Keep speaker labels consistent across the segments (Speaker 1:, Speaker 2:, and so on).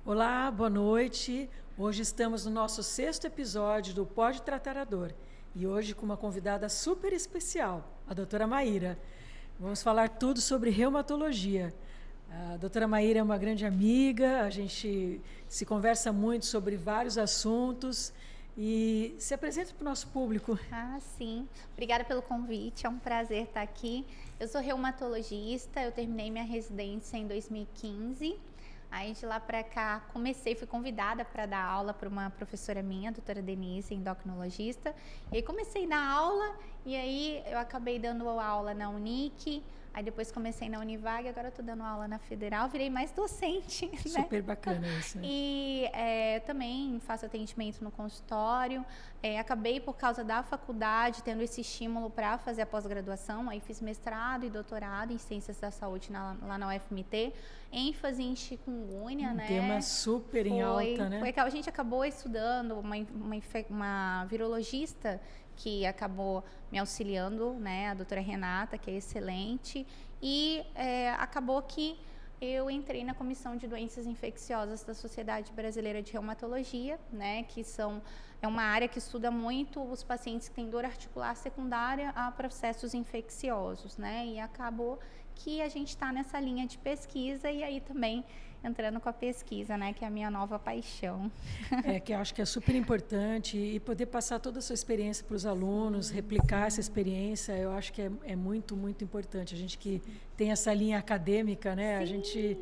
Speaker 1: Olá, boa noite. Hoje estamos no nosso 6º episódio do Pode Tratar a Dor. E hoje com uma convidada super especial, a doutora Maíra. Vamos falar tudo sobre reumatologia. A doutora Maíra é uma grande amiga, a gente se conversa muito sobre vários assuntos. E se apresenta para o nosso público.
Speaker 2: Sim. Obrigada pelo convite, é um prazer estar aqui. Eu sou reumatologista, eu terminei minha residência em 2015. Aí de lá para cá fui convidada para dar aula para uma professora minha, a doutora Denise, endocrinologista. E aí comecei a dar aula e aí eu acabei dando aula na Unic. Aí depois comecei na Univag, agora eu estou dando aula na Federal, virei mais docente, né?
Speaker 1: Super bacana isso.
Speaker 2: E também faço atendimento no consultório. Acabei, por causa da faculdade, tendo esse estímulo para fazer a pós-graduação. Aí fiz mestrado e doutorado em Ciências da Saúde lá na UFMT, ênfase em chikungunya, né?
Speaker 1: Tema super em alta, né?
Speaker 2: A gente acabou estudando uma virologista que acabou me auxiliando, né, a doutora Renata, que é excelente, e acabou que eu entrei na Comissão de Doenças Infecciosas da Sociedade Brasileira de Reumatologia, né, que é uma área que estuda muito os pacientes que têm dor articular secundária a processos infecciosos, né, e acabou que a gente está nessa linha de pesquisa e aí também entrando com a pesquisa, né, que é a minha nova paixão.
Speaker 1: Que eu acho que é super importante e poder passar toda a sua experiência para os alunos, replicar essa experiência, eu acho que é muito, muito importante. A gente que tem essa linha acadêmica, né, a gente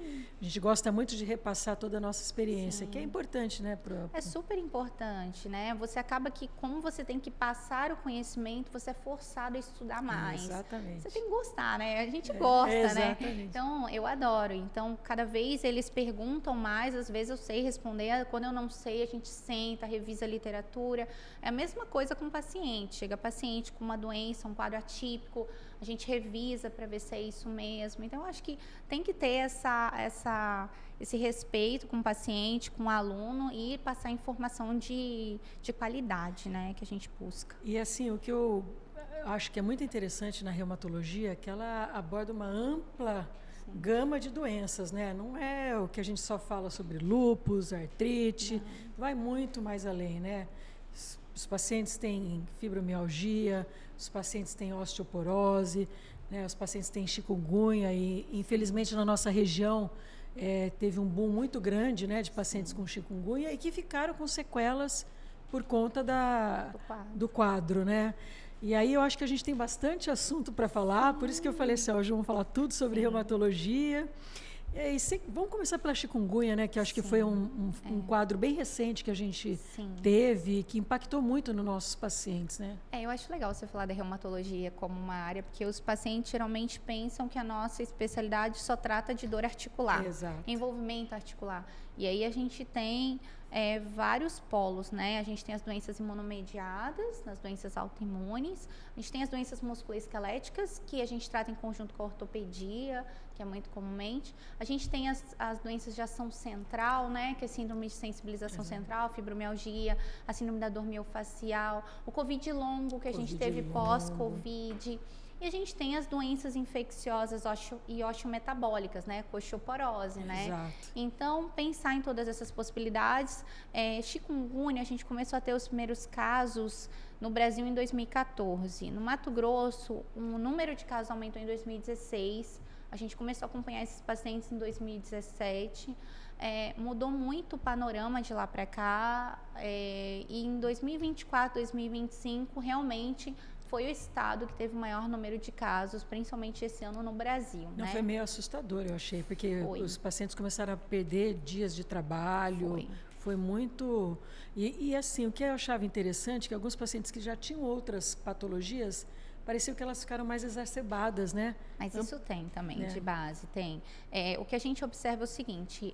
Speaker 1: gosta muito de repassar toda a nossa experiência, que é importante, né?
Speaker 2: É super importante, né? Você acaba que, como você tem que passar o conhecimento, você é forçado a estudar mais.
Speaker 1: Exatamente.
Speaker 2: Você tem que gostar, né? A gente gosta, né?
Speaker 1: Exatamente.
Speaker 2: Então, eu adoro. Então, cada vez eles perguntam mais, às vezes eu sei responder. Quando eu não sei, a gente senta, revisa a literatura. É a mesma coisa com o paciente. Chega paciente com uma doença, um quadro atípico, a gente revisa para ver se é isso mesmo. Então, eu acho que tem que ter esse respeito com o paciente, com o aluno e passar informação de qualidade, né, que a gente busca.
Speaker 1: E assim, o que eu acho que é muito interessante na reumatologia é que ela aborda uma ampla gama de doenças, né? Não é o que a gente só fala sobre lúpus, artrite, vai muito mais além, né? Os pacientes têm fibromialgia, os pacientes têm osteoporose, né? Os pacientes têm chikungunya e, infelizmente, na nossa região teve um boom muito grande, né, de pacientes com chikungunya e que ficaram com sequelas por conta do quadro, né? E aí eu acho que a gente tem bastante assunto para falar, por isso que eu falei assim, hoje vamos falar tudo sobre reumatologia. E vamos começar pela chikungunya, né? Que eu acho que foi um quadro bem recente que a gente teve, que impactou muito nos nossos pacientes, né?
Speaker 2: Eu acho legal você falar da reumatologia como uma área, porque os pacientes geralmente pensam que a nossa especialidade só trata de dor articular, envolvimento articular. E aí a gente tem vários polos, né? A gente tem as doenças imunomediadas, as doenças autoimunes, a gente tem as doenças musculoesqueléticas, que a gente trata em conjunto com a ortopedia, que é muito comumente. A gente tem as doenças de ação central, né? Que é a síndrome de sensibilização central, fibromialgia, a síndrome da dor miofascial, o Covid longo que a gente teve pós-Covid. E a gente tem as doenças infecciosas e osteometabólicas, né? Osteoporose, né?
Speaker 1: Exato.
Speaker 2: Então, pensar em todas essas possibilidades. Chikungunya, a gente começou a ter os primeiros casos no Brasil em 2014. No Mato Grosso, o número de casos aumentou em 2016. A gente começou a acompanhar esses pacientes em 2017. Mudou muito o panorama de lá para cá. E em 2024, 2025, realmente foi o estado que teve o maior número de casos, principalmente esse ano no Brasil.
Speaker 1: Não,
Speaker 2: né?
Speaker 1: Foi meio assustador, eu achei, porque os pacientes começaram a perder dias de trabalho. Foi muito... E assim, o que eu achava interessante é que alguns pacientes que já tinham outras patologias, pareceu que elas ficaram mais exacerbadas, né?
Speaker 2: Mas isso tem também, de base, tem. O que a gente observa é o seguinte...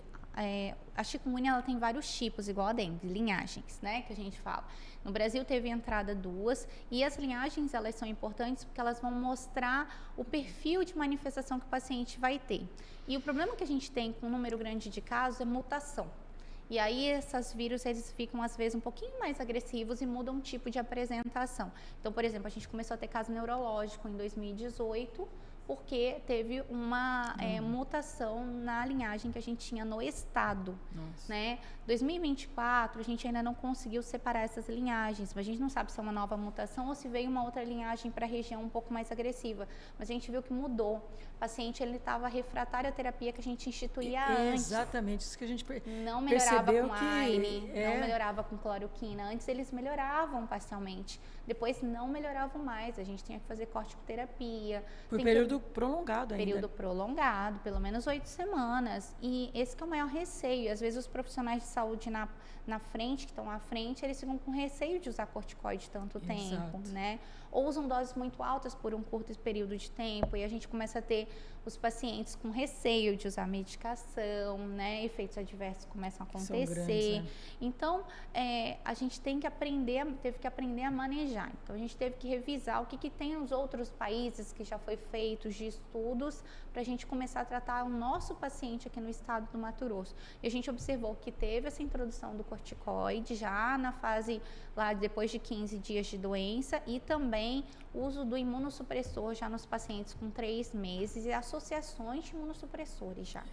Speaker 2: a chikungunya ela tem vários tipos, igual a dengue, linhagens, né, que a gente fala. No Brasil teve entrada 2 e as linhagens elas são importantes porque elas vão mostrar o perfil de manifestação que o paciente vai ter. E o problema que a gente tem com um número grande de casos é mutação. E aí esses vírus eles ficam às vezes um pouquinho mais agressivos e mudam o tipo de apresentação. Então, por exemplo, a gente começou a ter caso neurológico em 2018, porque teve uma mutação na linhagem que a gente tinha no estado, né? 2024, a gente ainda não conseguiu separar essas linhagens, mas a gente não sabe se é uma nova mutação ou se veio uma outra linhagem para a região um pouco mais agressiva, mas a gente viu que mudou. O paciente, ele estava refratário à terapia que a gente instituía antes.
Speaker 1: Exatamente, isso que a gente
Speaker 2: não melhorava com AINE, não melhorava com cloroquina. Antes eles melhoravam parcialmente, depois não melhoravam mais. A gente tinha que fazer corticoterapia.
Speaker 1: Por período prolongado ainda.
Speaker 2: Período prolongado, pelo menos 8 semanas. E esse que é o maior receio. Às vezes os profissionais de saúde na frente, que estão à frente, eles ficam com receio de usar corticoide tanto tempo, né? Ou usam doses muito altas por um curto período de tempo, e a gente começa a ter os pacientes com receio de usar medicação, né? Efeitos adversos começam a acontecer. São grandes, Então, a gente teve que aprender a manejar. Então, a gente teve que revisar o que tem nos outros países que já foi feitos de estudos para a gente começar a tratar o nosso paciente aqui no estado do Mato Grosso. E a gente observou que teve essa introdução do corticoide já na fase lá depois de 15 dias de doença, e também o uso do imunossupressor já nos pacientes com 3 meses e associações de imunossupressores já.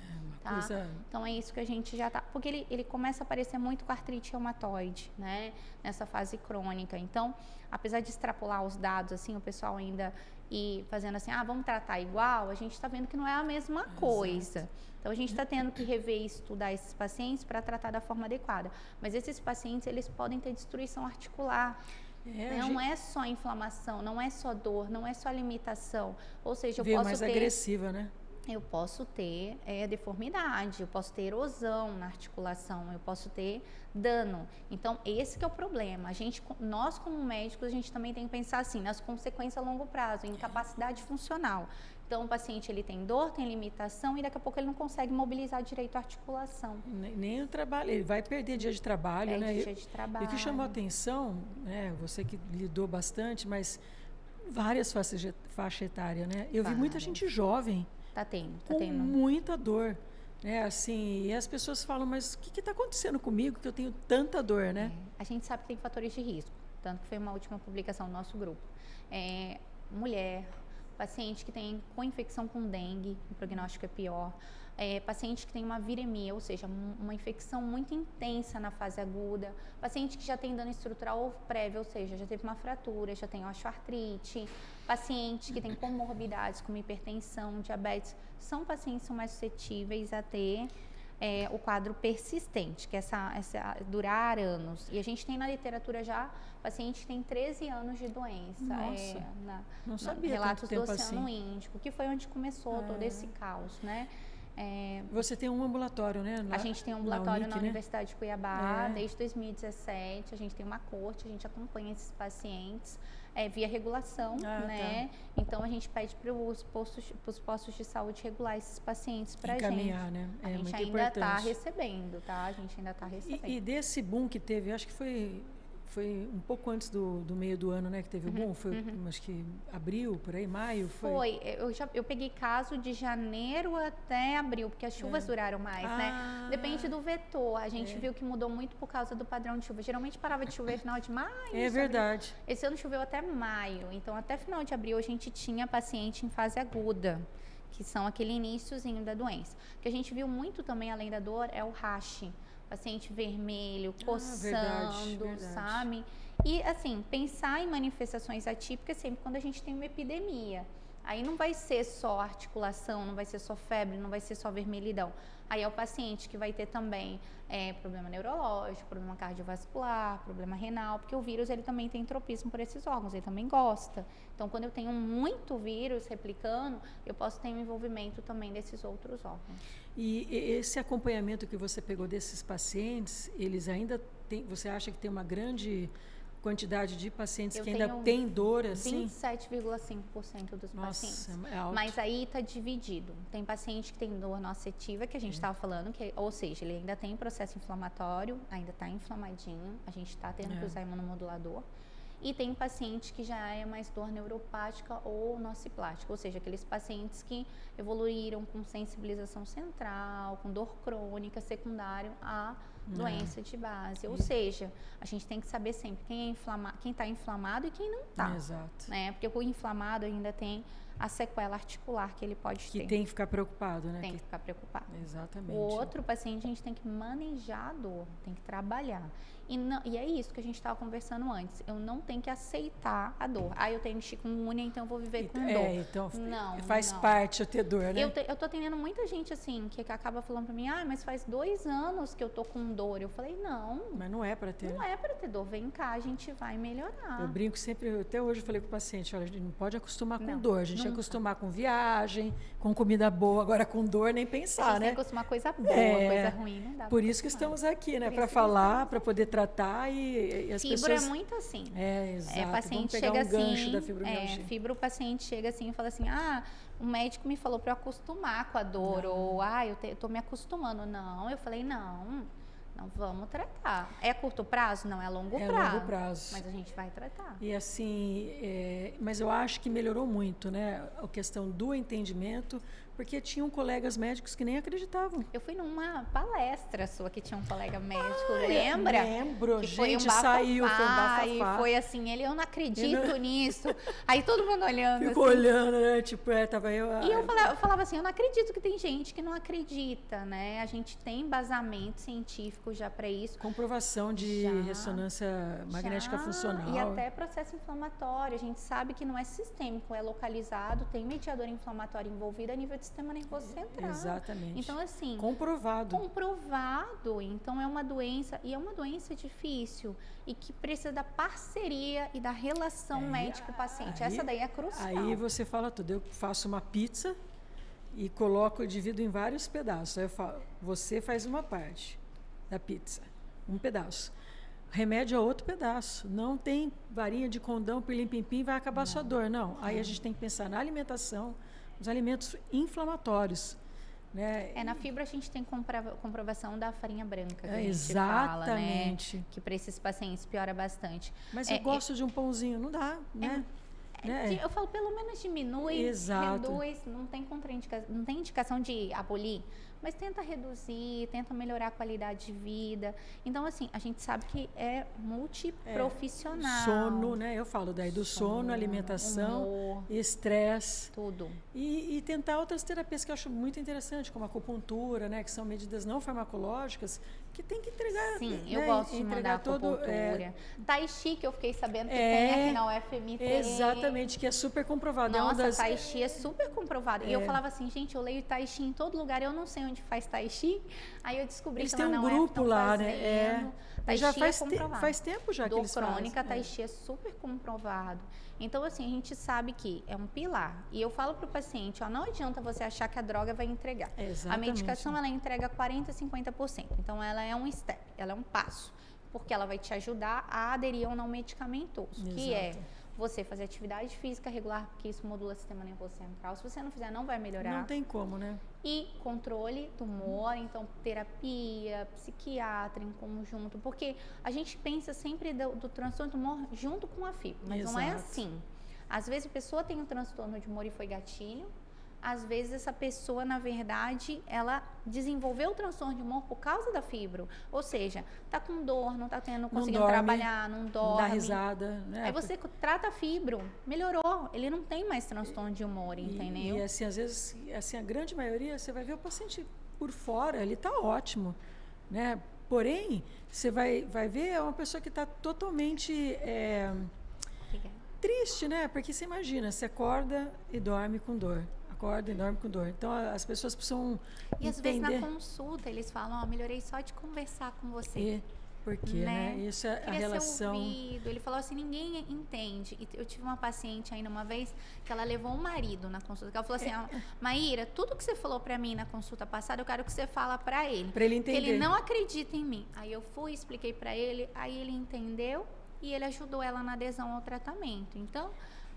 Speaker 2: Tá? Então é isso que a gente já tá, porque ele começa a aparecer muito com artrite reumatoide, né, nessa fase crônica. Então, apesar de extrapolar os dados, assim, o pessoal ainda ir fazendo assim, vamos tratar igual, a gente está vendo que não é a mesma coisa. Então, a gente está tendo que rever e estudar esses pacientes para tratar da forma adequada. Mas esses pacientes, eles podem ter destruição articular. Não é só inflamação, não é só dor, não é só limitação. Ou seja, eu posso
Speaker 1: mais
Speaker 2: ter...
Speaker 1: agressiva, né?
Speaker 2: Eu posso ter deformidade, eu posso ter erosão na articulação, eu posso ter dano. Então, esse que é o problema. Nós, como médicos, a gente também tem que pensar assim, nas consequências a longo prazo, incapacidade funcional. Então, o paciente, ele tem dor, tem limitação, e daqui a pouco ele não consegue mobilizar direito a articulação.
Speaker 1: Nem o trabalho, ele vai perder dia de trabalho, né?
Speaker 2: Dia de trabalho.
Speaker 1: E o que chamou a atenção, né? Você que lidou bastante, mas várias faixa etária, né? Eu vi muita gente jovem.
Speaker 2: Tá tendo.
Speaker 1: Muita dor, né? Assim, e as pessoas falam, mas o que está acontecendo comigo que eu tenho tanta dor, né?
Speaker 2: A gente sabe que tem fatores de risco, tanto que foi uma última publicação do nosso grupo. Mulher, paciente que tem co-infecção com dengue, o prognóstico é pior. Paciente que tem uma viremia, ou seja, uma infecção muito intensa na fase aguda. Paciente que já tem dano estrutural ou prévio, ou seja, já teve uma fratura, já tem osteoartrite. Paciente que tem comorbidades como hipertensão, diabetes, são pacientes que são mais suscetíveis a ter o quadro persistente, que é essa durar anos. E a gente tem na literatura já paciente que tem 13 anos de doença.
Speaker 1: Nossa, não sabia
Speaker 2: relatos
Speaker 1: tanto
Speaker 2: do
Speaker 1: tempo
Speaker 2: Oceano
Speaker 1: assim.
Speaker 2: Índico, que foi onde começou todo esse caos, né?
Speaker 1: Você tem um ambulatório, né?
Speaker 2: A gente tem um ambulatório na Universidade de Cuiabá,
Speaker 1: né?
Speaker 2: Desde 2017. A gente tem uma corte, a gente acompanha esses pacientes via regulação, né? Tá. Então, a gente pede para os postos de saúde regular esses pacientes para a gente.
Speaker 1: Encaminhar, né?
Speaker 2: A gente ainda está recebendo, tá? A gente ainda está recebendo.
Speaker 1: E desse boom que teve, acho que foi um pouco antes do meio do ano, né, que teve o boom, foi acho que abril, por aí, maio, foi?
Speaker 2: Eu peguei caso de janeiro até abril, porque as chuvas duraram mais, né? Depende do vetor, a gente viu que mudou muito por causa do padrão de chuva, geralmente parava de chover no final de maio.
Speaker 1: É verdade.
Speaker 2: Abril. Esse ano choveu até maio, então até final de abril a gente tinha paciente em fase aguda, que são aquele iniciozinho da doença. O que a gente viu muito também, além da dor, é o rash. Paciente vermelho, coçando, verdade. Sabe? E, assim, pensar em manifestações atípicas sempre quando a gente tem uma epidemia. Aí não vai ser só articulação, não vai ser só febre, não vai ser só vermelhidão. Aí é o paciente que vai ter também problema neurológico, problema cardiovascular, problema renal, porque o vírus ele também tem tropismo por esses órgãos, ele também gosta. Então, quando eu tenho muito vírus replicando, eu posso ter um envolvimento também desses outros órgãos.
Speaker 1: E esse acompanhamento que você pegou desses pacientes, eles ainda têm, você acha que tem uma grande quantidade de pacientes que ainda tem dor assim?
Speaker 2: 27,5% dos pacientes.
Speaker 1: É alto.
Speaker 2: Mas aí está dividido. Tem paciente que tem dor nocitiva, que a gente estava falando, ou seja, ele ainda tem processo inflamatório, ainda está inflamadinho, a gente está tendo que usar imunomodulador. E tem paciente que já é mais dor neuropática ou nociplástica, ou seja, aqueles pacientes que evoluíram com sensibilização central, com dor crônica secundária a doença de base. Ou seja, a gente tem que saber sempre quem está inflamado e quem não está.
Speaker 1: Exato.
Speaker 2: Né? Porque o inflamado ainda tem a sequela articular que ele pode ter.
Speaker 1: Que tem que ficar preocupado, né?
Speaker 2: Tem que ficar preocupado.
Speaker 1: Exatamente.
Speaker 2: O outro paciente, a gente tem que manejar a dor, tem que trabalhar. E é isso que a gente estava conversando antes. Eu não tenho que aceitar a dor. Eu tenho chikungunya, então eu vou viver com dor.
Speaker 1: Então
Speaker 2: não,
Speaker 1: faz parte eu ter dor, né?
Speaker 2: Eu tô atendendo muita gente assim, que acaba falando pra mim, mas faz 2 anos que eu tô com dor. Eu falei, não.
Speaker 1: Mas não é para ter.
Speaker 2: Não é para ter dor. Vem cá, a gente vai melhorar.
Speaker 1: Eu brinco sempre, até hoje eu falei com o paciente, olha, a gente não pode acostumar com dor. A gente tem que acostumar com viagem, com comida boa. Agora com dor, nem pensar, né?
Speaker 2: Tem que acostumar com coisa boa, coisa ruim, não dá.
Speaker 1: Por isso que estamos aqui, né? Para falar, para poder tratar e as
Speaker 2: fibro
Speaker 1: pessoas...
Speaker 2: é muito assim.
Speaker 1: Exato.
Speaker 2: O paciente
Speaker 1: Vamos pegar
Speaker 2: chega
Speaker 1: um gancho da fibromialgia.
Speaker 2: O paciente chega assim e fala assim, o médico me falou para eu acostumar com a dor, ou eu tô me acostumando. Não, eu falei, não vamos tratar. É a curto prazo? Não, é a longo prazo.
Speaker 1: É a longo prazo.
Speaker 2: Mas a gente vai tratar.
Speaker 1: E assim, mas eu acho que melhorou muito, né? A questão do entendimento, porque tinham colegas médicos que nem acreditavam.
Speaker 2: Eu fui numa palestra sua que tinha um colega médico, lembra?
Speaker 1: Lembro,
Speaker 2: que
Speaker 1: gente,
Speaker 2: foi um
Speaker 1: saiu, foi um bafafá.
Speaker 2: E foi assim, eu não acredito nisso. Aí todo mundo olhando.
Speaker 1: Ficou
Speaker 2: assim.
Speaker 1: olhando, né? Tipo, tava eu...
Speaker 2: E eu falava assim, eu não acredito que tem gente que não acredita, né? A gente tem embasamento científico já para isso.
Speaker 1: Comprovação de ressonância magnética funcional.
Speaker 2: E até processo inflamatório. A gente sabe que não é sistêmico, é localizado, tem mediador inflamatório envolvido a nível de sistema nervoso central.
Speaker 1: Exatamente.
Speaker 2: Então, assim...
Speaker 1: Comprovado.
Speaker 2: Então, é uma doença, e é uma doença difícil, e que precisa da parceria e da relação médico-paciente. Essa daí é crucial.
Speaker 1: Aí você fala tudo. Eu faço uma pizza e divido em vários pedaços. Aí eu falo, você faz uma parte da pizza, um pedaço. Remédio é outro pedaço. Não tem varinha de condão, pirlim-pim-pim, vai acabar a sua dor. Não. Aí a gente tem que pensar na alimentação, os alimentos inflamatórios. Né?
Speaker 2: Na fibra a gente tem comprovação da farinha branca, que a gente
Speaker 1: exatamente.
Speaker 2: Fala, né? Que para esses pacientes piora bastante.
Speaker 1: Mas eu gosto de um pãozinho, não dá, né?
Speaker 2: Eu falo, pelo menos diminui, reduz, não tem não tem indicação de abolir, mas tenta reduzir, tenta melhorar a qualidade de vida. Então, assim, a gente sabe que é multiprofissional.
Speaker 1: Sono, né? Eu falo daí do sono, alimentação, humor, estresse.
Speaker 2: Tudo.
Speaker 1: E tentar outras terapias que eu acho muito interessante, como a acupuntura, né? Que são medidas não farmacológicas, que tem que entregar.
Speaker 2: Sim,
Speaker 1: né?
Speaker 2: eu gosto de mandar acupuntura. Tai Chi, que eu fiquei sabendo que tem aqui na UFMT.
Speaker 1: Exatamente, que é super comprovado.
Speaker 2: Nossa, Tai Chi é super comprovado. E eu falava assim, gente, eu leio Tai Chi em todo lugar, eu não sei onde faz Tai Chi. Aí eu descobri
Speaker 1: eles
Speaker 2: que
Speaker 1: têm
Speaker 2: lá
Speaker 1: um
Speaker 2: na
Speaker 1: grupo lá,
Speaker 2: fazendo.
Speaker 1: né?
Speaker 2: Tai
Speaker 1: já
Speaker 2: Chi
Speaker 1: faz tempo já que eles fazem.
Speaker 2: Dor crônica, Tai Chi é super comprovado. Então, assim, a gente sabe que é um pilar. E eu falo para o paciente, não adianta você achar que a droga vai entregar.
Speaker 1: Exatamente.
Speaker 2: A medicação, ela entrega 40%, 50%. Então, ela é um step, ela é um passo. Porque ela vai te ajudar a aderir ao não medicamentoso.
Speaker 1: Exato.
Speaker 2: Que é você fazer atividade física regular, porque isso modula o sistema nervoso central. Se você não fizer, não vai melhorar.
Speaker 1: Não tem como, né?
Speaker 2: E controle do humor, então terapia, psiquiatra em conjunto, porque a gente pensa sempre do transtorno do humor junto com a fibra, mas não é assim. Às vezes a pessoa tem um transtorno de humor e foi gatilho, às vezes essa pessoa, na verdade, ela desenvolveu o transtorno de humor por causa da fibro. Ou seja, tá com dor, não tá conseguindo trabalhar, não dorme.
Speaker 1: Não dá risada. Né?
Speaker 2: Aí você trata a fibro, melhorou. Ele não tem mais transtorno de humor, entendeu?
Speaker 1: E assim, às vezes, assim, a grande maioria, você vai ver o paciente por fora, ele tá ótimo, né? Porém, você vai ver, é uma pessoa que está totalmente triste, né? Porque você imagina, você acorda e dorme com dor. Acorda e dorme com dor. Então, as pessoas precisam entender.
Speaker 2: E às vezes na consulta eles falam, melhorei só de conversar com você.
Speaker 1: Por quê, né? Isso é a relação.
Speaker 2: Ser ouvido. Ele falou assim, ninguém entende. E eu tive uma paciente ainda uma vez que ela levou um marido na consulta. Ela falou assim, Maíra, tudo que você falou pra mim na consulta passada, eu quero que você fala pra ele.
Speaker 1: Pra ele entender.
Speaker 2: Porque ele não acredita em mim. Aí eu fui, expliquei pra ele, aí ele entendeu e ele ajudou ela na adesão ao tratamento. Então,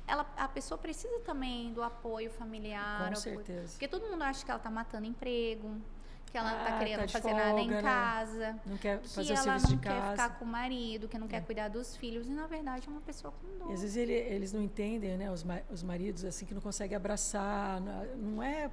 Speaker 2: a pessoa precisa também do apoio familiar.
Speaker 1: Com certeza.
Speaker 2: Porque todo mundo acha que ela está matando emprego, que ela não está querendo fazer
Speaker 1: folga,
Speaker 2: nada em
Speaker 1: né?
Speaker 2: casa,
Speaker 1: não quer fazer
Speaker 2: que
Speaker 1: o
Speaker 2: ela
Speaker 1: serviço
Speaker 2: não
Speaker 1: de casa,
Speaker 2: quer ficar com o marido, que não quer cuidar dos filhos. E, na verdade, é uma pessoa com dor.
Speaker 1: E, às vezes, eles não entendem, né? Os maridos, assim, que não conseguem abraçar. Não é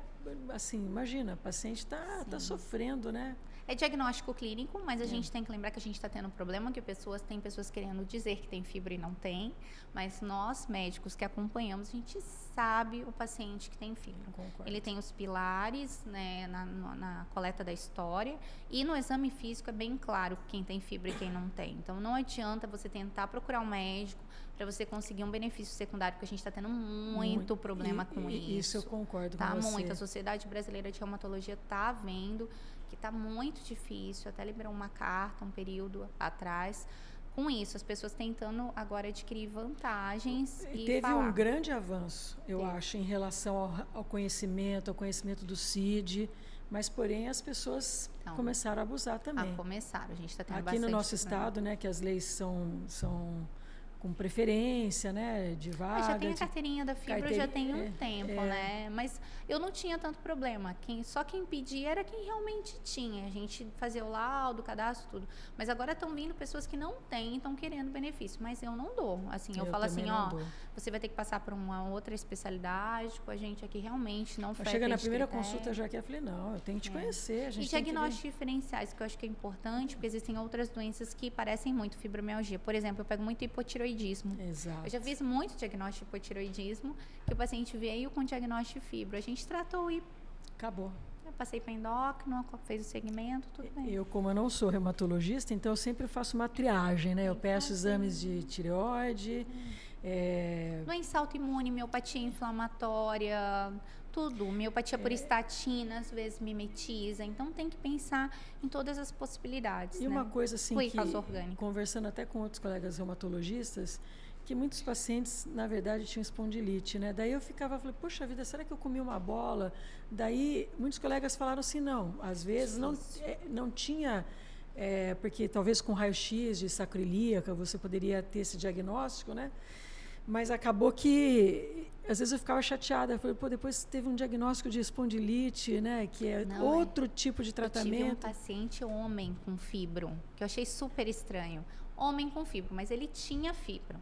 Speaker 1: assim, imagina, a paciente está sofrendo, né?
Speaker 2: É diagnóstico clínico, mas a gente tem que lembrar que a gente está tendo um problema, que tem pessoas querendo dizer que tem fibra e não tem, mas nós, médicos que acompanhamos, a gente sabe o paciente que tem fibra. Ele tem os pilares, né, na coleta da história, e no exame físico é bem claro quem tem fibra e quem não tem. Então, não adianta você tentar procurar um médico para você conseguir um benefício secundário, porque a gente está tendo muito problema com isso.
Speaker 1: Isso eu concordo com você.
Speaker 2: Muito. A Sociedade Brasileira de Reumatologia está vendo que está muito difícil, até liberou uma carta um período atrás, com isso, as pessoas tentando agora adquirir vantagens e
Speaker 1: teve
Speaker 2: falar.
Speaker 1: Um grande avanço, eu acho, em relação ao conhecimento do CID, mas, porém, as pessoas começaram a abusar também.
Speaker 2: A gente está tendo
Speaker 1: aqui
Speaker 2: bastante
Speaker 1: no nosso estado, né, que as leis são com preferência, né, de vaga.
Speaker 2: Já tem a carteirinha da fibra, já tem um tempo, né? Mas eu não tinha tanto problema. Só quem pedia era quem realmente tinha. A gente fazia o laudo, o cadastro, tudo. Mas agora estão vindo pessoas que não têm, estão querendo benefício. Mas eu não dou. Assim, eu falo assim, você vai ter que passar por uma outra especialidade, com a gente aqui realmente não fecha.
Speaker 1: Chega na primeira consulta já que eu falei, não, eu tenho que te conhecer. A gente
Speaker 2: e diagnósticos diferenciais, que eu acho que é importante, porque existem outras doenças que parecem muito fibromialgia. Por exemplo, eu pego muito hipotiroidismo.
Speaker 1: Exato.
Speaker 2: Eu já fiz muito diagnóstico de hipotiroidismo, que o paciente veio com diagnóstico de fibra. A gente tratou e
Speaker 1: acabou.
Speaker 2: Eu passei para endócrino, fez o segmento, tudo bem.
Speaker 1: Eu, como eu não sou reumatologista, então eu sempre faço uma triagem, né? Eu peço exames de tireoide.
Speaker 2: Doença autoimune, miopatia inflamatória, tudo. Miopatia por estatina, às vezes mimetiza. Então, tem que pensar em todas as possibilidades.
Speaker 1: E uma coisa assim,
Speaker 2: que,
Speaker 1: conversando até com outros colegas reumatologistas, que muitos pacientes, na verdade, tinham espondilite, né? Daí eu falei, poxa vida, será que eu comi uma bola? Daí, muitos colegas falaram assim, não, às vezes não tinha... porque talvez com raio-x de sacroiliaca você poderia ter esse diagnóstico, né? Mas acabou que, às vezes eu ficava chateada. Eu falei, depois teve um diagnóstico de espondilite, né? Que é outro tipo de tratamento. Eu tive
Speaker 2: um paciente homem com fibro, que eu achei super estranho. Homem com fibro, mas ele tinha fibro.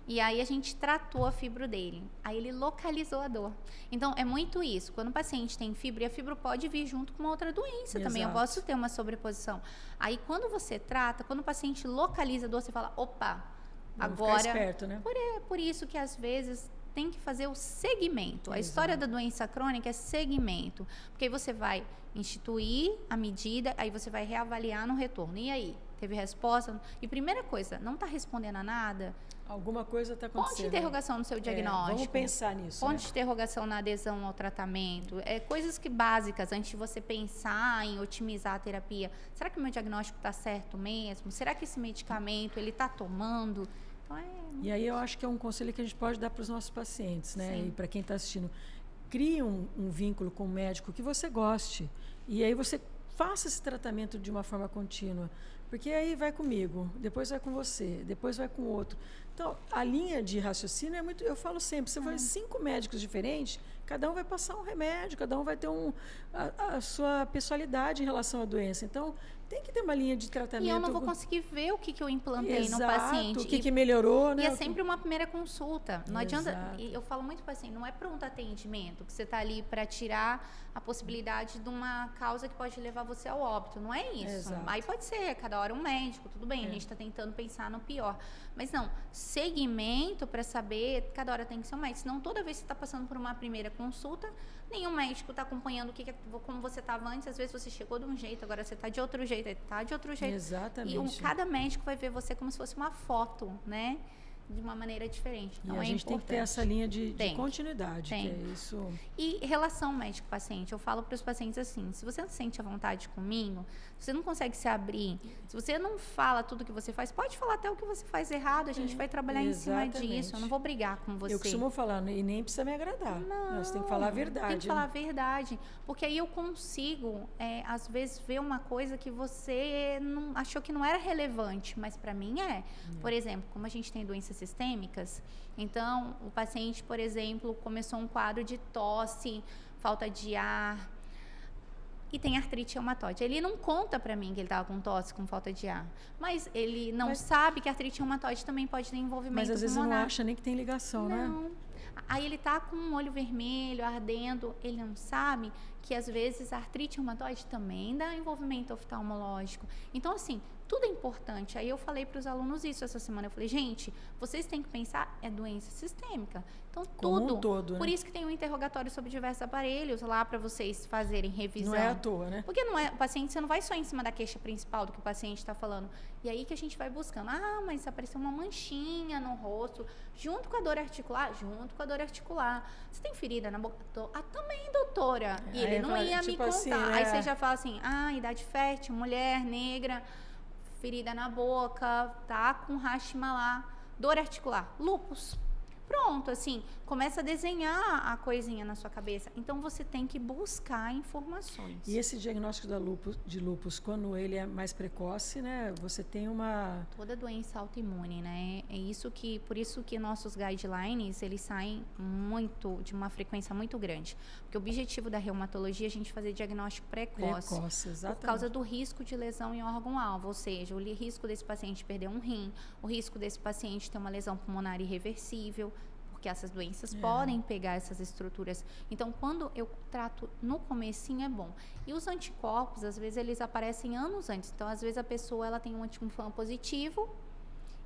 Speaker 2: E aí a gente tratou a fibro dele. Aí ele localizou a dor. Então, é muito isso. Quando o paciente tem fibro, e a fibro pode vir junto com uma outra doença também. Eu posso ter uma sobreposição. Aí, quando você trata, quando o paciente localiza a dor, você fala, opa, agora...
Speaker 1: Ficar esperto, né?
Speaker 2: Por isso que, às vezes, tem que fazer o segmento. A história da doença crônica é segmento. Porque aí você vai instituir a medida, aí você vai reavaliar no retorno. E aí? Teve resposta? E primeira coisa, não está respondendo a nada...
Speaker 1: Alguma coisa está acontecendo.
Speaker 2: Ponto de interrogação no seu diagnóstico.
Speaker 1: Vamos pensar nisso.
Speaker 2: Ponto de interrogação na adesão ao tratamento. Coisas básicas, antes de você pensar em otimizar a terapia. Será que o meu diagnóstico está certo mesmo? Será que esse medicamento ele está tomando? Então,
Speaker 1: E aí eu acho que é um conselho que a gente pode dar para os nossos pacientes, né?
Speaker 2: Sim.
Speaker 1: E para quem está assistindo. Crie um vínculo com o médico que você goste. E aí você faça esse tratamento de uma forma contínua. Porque aí vai comigo, depois vai com você, depois vai com o outro. Então, a linha de raciocínio é muito... Eu falo sempre, você vai 5 médicos diferentes, cada um vai passar um remédio, cada um vai ter a sua pessoalidade em relação à doença. Então, tem que ter uma linha de tratamento.
Speaker 2: E eu não vou conseguir ver o que eu implantei no paciente.
Speaker 1: O que melhorou, né?
Speaker 2: E é sempre uma primeira consulta. Não adianta... Eu falo muito para o paciente, não é pronto atendimento, que você está ali para tirar a possibilidade de uma causa que pode levar você ao óbito. Não é isso.
Speaker 1: Exato.
Speaker 2: Aí pode ser, cada hora um médico, tudo bem, a gente está tentando pensar no pior. Mas não, segmento para saber, cada hora tem que ser um médico. Senão, toda vez que você está passando por uma primeira consulta, nenhum médico está acompanhando como você estava antes. Às vezes você chegou de um jeito, agora você está de outro jeito, está de outro jeito.
Speaker 1: Exatamente.
Speaker 2: E cada médico vai ver você como se fosse uma foto, né? De uma maneira diferente. Então,
Speaker 1: e a gente tem que ter essa linha de continuidade.
Speaker 2: Tem.
Speaker 1: Que é isso.
Speaker 2: E relação médico-paciente. Eu falo para os pacientes assim, se você não se sente à vontade comigo, se você não consegue se abrir, se você não fala tudo que você faz, pode falar até o que você faz errado, a gente vai trabalhar em cima disso. Eu não vou brigar com você.
Speaker 1: Eu costumo falar, e nem precisa me agradar.
Speaker 2: Não,
Speaker 1: você tem que falar a verdade.
Speaker 2: Tem que falar a verdade. Porque aí eu consigo, às vezes, ver uma coisa que você não, achou que não era relevante, mas para mim é. Por exemplo, como a gente tem doenças sistêmicas, então o paciente, por exemplo, começou um quadro de tosse, falta de ar e tem artrite reumatoide. Ele não conta para mim que ele estava com tosse, com falta de ar, mas ele não sabe que a artrite reumatoide também pode ter envolvimento
Speaker 1: pulmonar. Mas às vezes
Speaker 2: pulmonar.
Speaker 1: não acha nem que tem ligação, né?
Speaker 2: Não. Aí ele tá com um olho vermelho, ardendo, ele não sabe que às vezes a artrite reumatoide também dá envolvimento oftalmológico. Então, assim, tudo é importante. Aí eu falei para os alunos isso essa semana. Eu falei, gente, vocês têm que pensar, é doença sistêmica. Então, tudo.
Speaker 1: Todo,
Speaker 2: por
Speaker 1: né?
Speaker 2: isso que tem um interrogatório sobre diversos aparelhos lá para vocês fazerem revisão.
Speaker 1: Não é à toa, né?
Speaker 2: Porque não é, o paciente, você não vai só em cima da queixa principal do que o paciente está falando. E aí que a gente vai buscando. Ah, mas apareceu uma manchinha no rosto, junto com a dor articular? Junto com a dor articular. Você tem ferida na boca? Ah, também, doutora. E ele não ia me contar.
Speaker 1: Assim,
Speaker 2: Aí você já fala assim, idade fértil, mulher, negra, ferida na boca, tá com Hashimoto, dor articular, lúpus. Pronto, assim, começa a desenhar a coisinha na sua cabeça. Então, você tem que buscar informações.
Speaker 1: E esse diagnóstico de lúpus, quando ele é mais precoce, né? Você tem uma...
Speaker 2: Toda doença autoimune, né? Por isso que nossos guidelines, eles saem de uma frequência muito grande. Porque o objetivo da reumatologia é a gente fazer diagnóstico precoce.
Speaker 1: Exatamente.
Speaker 2: Por causa do risco de lesão em órgão-alvo. Ou seja, o risco desse paciente perder um rim, o risco desse paciente ter uma lesão pulmonar irreversível, porque essas doenças podem pegar essas estruturas. Então, quando eu trato no comecinho, é bom. E os anticorpos, às vezes, eles aparecem anos antes. Então, às vezes, a pessoa ela tem um anticorpo positivo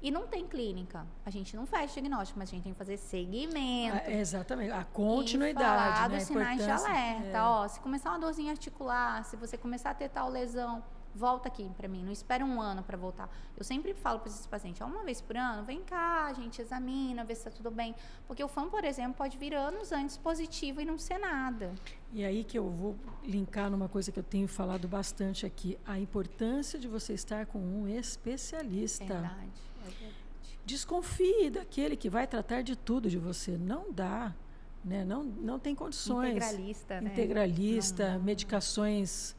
Speaker 2: e não tem clínica. A gente não faz diagnóstico, mas a gente tem que fazer seguimento.
Speaker 1: Exatamente. A continuidade,
Speaker 2: falar
Speaker 1: né?
Speaker 2: dos sinais de alerta. Se começar uma dorzinha articular, se você começar a ter tal lesão, volta aqui para mim, não espera um ano para voltar. Eu sempre falo para esses pacientes, uma vez por ano, vem cá, a gente examina, vê se está tudo bem. Porque o FAM, por exemplo, pode vir anos antes positivo e não ser nada.
Speaker 1: E aí que eu vou linkar numa coisa que eu tenho falado bastante aqui, a importância de você estar com um especialista.
Speaker 2: É verdade.
Speaker 1: Desconfie daquele que vai tratar de tudo de você. Não dá, né? Não tem condições.
Speaker 2: Integralista, né?
Speaker 1: Integralista, medicações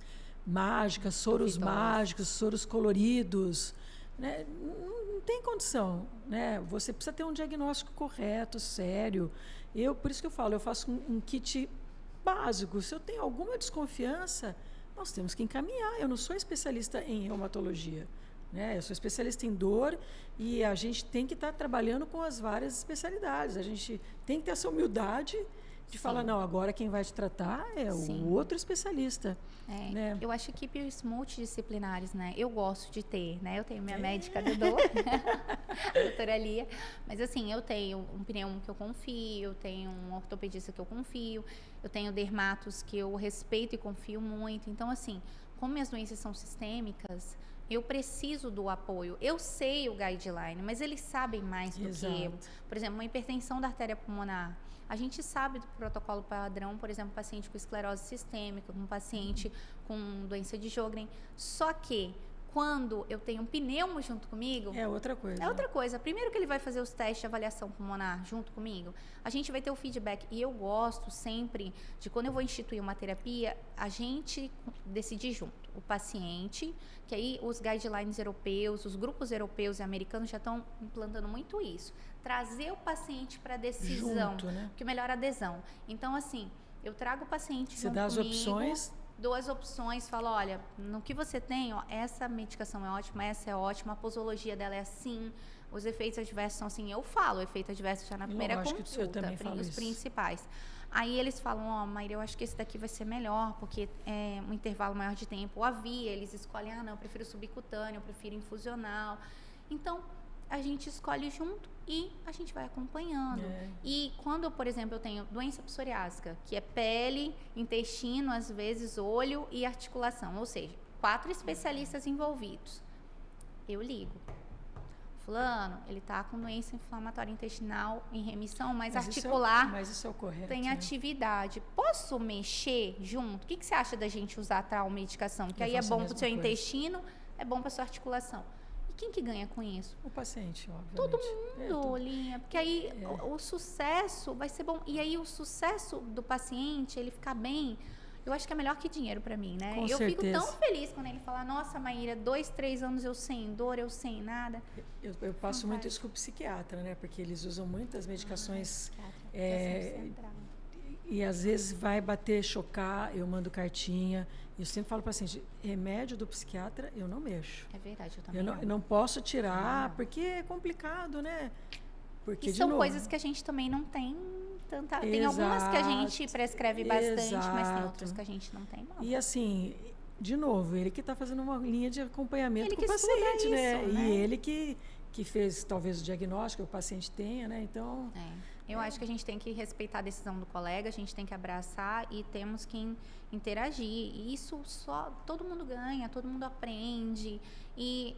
Speaker 1: mágicas, soros mágicos, soros coloridos, né? Não tem condição, né? Você precisa ter um diagnóstico correto, sério. Por isso que eu falo, eu faço um kit básico. Se eu tenho alguma desconfiança, nós temos que encaminhar. Eu não sou especialista em reumatologia, né? Eu sou especialista em dor e a gente tem que estar trabalhando com as várias especialidades. A gente tem que ter essa humildade de falar, não, agora quem vai te tratar é o outro especialista. Né?
Speaker 2: Eu acho equipes multidisciplinares, né? Eu gosto de ter, né? Eu tenho minha médica de dor, a doutora Lia, mas assim, eu tenho um pneumo que eu confio, eu tenho um ortopedista que eu confio, eu tenho dermatos que eu respeito e confio muito. Então, assim, como minhas doenças são sistêmicas, eu preciso do apoio. Eu sei o guideline, mas eles sabem mais do que eu. Por exemplo, uma hipertensão da artéria pulmonar. A gente sabe do protocolo padrão, por exemplo, paciente com esclerose sistêmica, um paciente com doença de Sjögren. Só que, quando eu tenho um pneumo junto comigo...
Speaker 1: É outra coisa.
Speaker 2: É outra coisa. Primeiro que ele vai fazer os testes de avaliação pulmonar junto comigo, a gente vai ter o feedback. E eu gosto sempre de, quando eu vou instituir uma terapia, a gente decidir junto. O paciente, que aí os guidelines europeus, os grupos europeus e americanos já estão implantando muito isso. Trazer o paciente para a decisão,
Speaker 1: junto, né?
Speaker 2: Que melhora a adesão. Então, assim, eu trago o paciente
Speaker 1: junto
Speaker 2: comigo... Você dá
Speaker 1: as opções...
Speaker 2: Dou as opções, falo, olha, no que você tem, ó, essa medicação é ótima, essa é ótima, a posologia dela é assim, os efeitos adversos são assim. Eu falo o efeito adverso já na primeira consulta,
Speaker 1: eu também falo
Speaker 2: os principais. Aí eles falam, Maíra, eu acho que esse daqui vai ser melhor, porque é um intervalo maior de tempo. Ou a via, eles escolhem, não, eu prefiro subcutâneo, eu prefiro infusional. Então, a gente escolhe junto e a gente vai acompanhando. E quando, por exemplo, eu tenho doença psoriásica, que é pele, intestino, às vezes olho e articulação, ou seja, 4 especialistas envolvidos, eu ligo. Fulano, ele está com doença inflamatória intestinal em remissão, mas articular,
Speaker 1: mas isso é o correto,
Speaker 2: tem atividade. Posso mexer junto? O que você acha da gente usar tal medicação? Que aí é bom para o seu intestino, é bom para a sua articulação. Quem que ganha com isso?
Speaker 1: O paciente, obviamente.
Speaker 2: Todo mundo, Linha. Porque aí o sucesso vai ser bom. E aí o sucesso do paciente, ele ficar bem, eu acho que é melhor que dinheiro para mim, né?
Speaker 1: Com
Speaker 2: certeza.
Speaker 1: Fico
Speaker 2: tão feliz quando ele fala, nossa, Maíra, 2, 3 anos eu sem dor, eu sem nada.
Speaker 1: Eu passo muito isso com o psiquiatra, né? Porque eles usam muitas medicações. E às vezes vai bater, chocar, eu mando cartinha. Eu sempre falo para o paciente, remédio do psiquiatra eu não mexo.
Speaker 2: É verdade, eu também
Speaker 1: eu não posso tirar, porque é complicado, né? Porque,
Speaker 2: e são coisas que a gente também não tem tanta... Tem algumas que a gente prescreve bastante, mas tem outras que a gente não tem, não.
Speaker 1: E assim, de novo, ele que está fazendo uma linha de acompanhamento com o paciente, né? E ele que fez talvez o diagnóstico que o paciente tenha, né? Então...
Speaker 2: Eu acho que a gente tem que respeitar a decisão do colega, a gente tem que abraçar e temos que interagir. E isso só todo mundo ganha, todo mundo aprende. E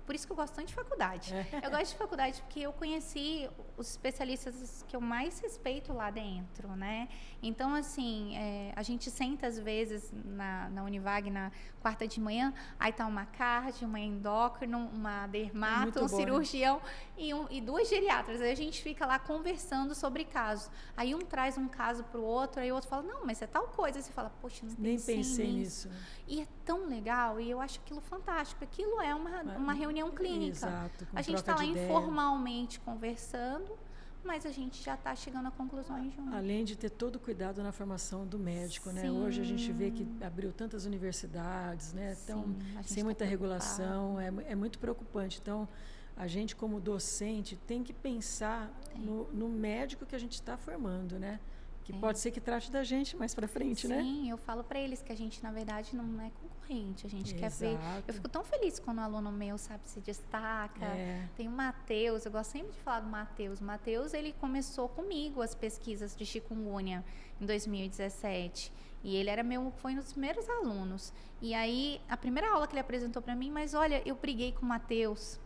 Speaker 2: por isso que eu gosto tanto de faculdade. Eu gosto de faculdade porque eu conheci os especialistas que eu mais respeito lá dentro, né? Então, assim, a gente senta às vezes na Univag, na quarta de manhã, aí tá uma cardio, uma endócrino, uma dermato, um cirurgião, né? e duas geriatras. Aí a gente fica lá conversando sobre casos. Aí um traz um caso pro outro, aí o outro fala, não, mas é tal coisa. Aí você fala, poxa, nem pensei nisso. E é tão legal, e eu acho aquilo fantástico. Aquilo é uma reunião clínica.
Speaker 1: Exato,
Speaker 2: a gente está lá informalmente conversando, mas a gente já está chegando a conclusões juntos.
Speaker 1: Além de ter todo o cuidado na formação do médico, né? Hoje a gente vê que abriu tantas universidades, né? Então, sem muita regulação, é muito preocupante. Então, a gente como docente tem que pensar no médico que a gente está formando, né? Que pode ser que trate da gente mais para frente, né?
Speaker 2: Sim, eu falo para eles que a gente, na verdade, não é concorrente. A gente quer ver... Eu fico tão feliz quando um aluno meu, sabe, se destaca. Tem o Matheus, eu gosto sempre de falar do Matheus. O Matheus, ele começou comigo as pesquisas de chikungunya em 2017. E ele foi um dos primeiros alunos. E aí, a primeira aula que ele apresentou para mim, mas olha, eu briguei com o Matheus.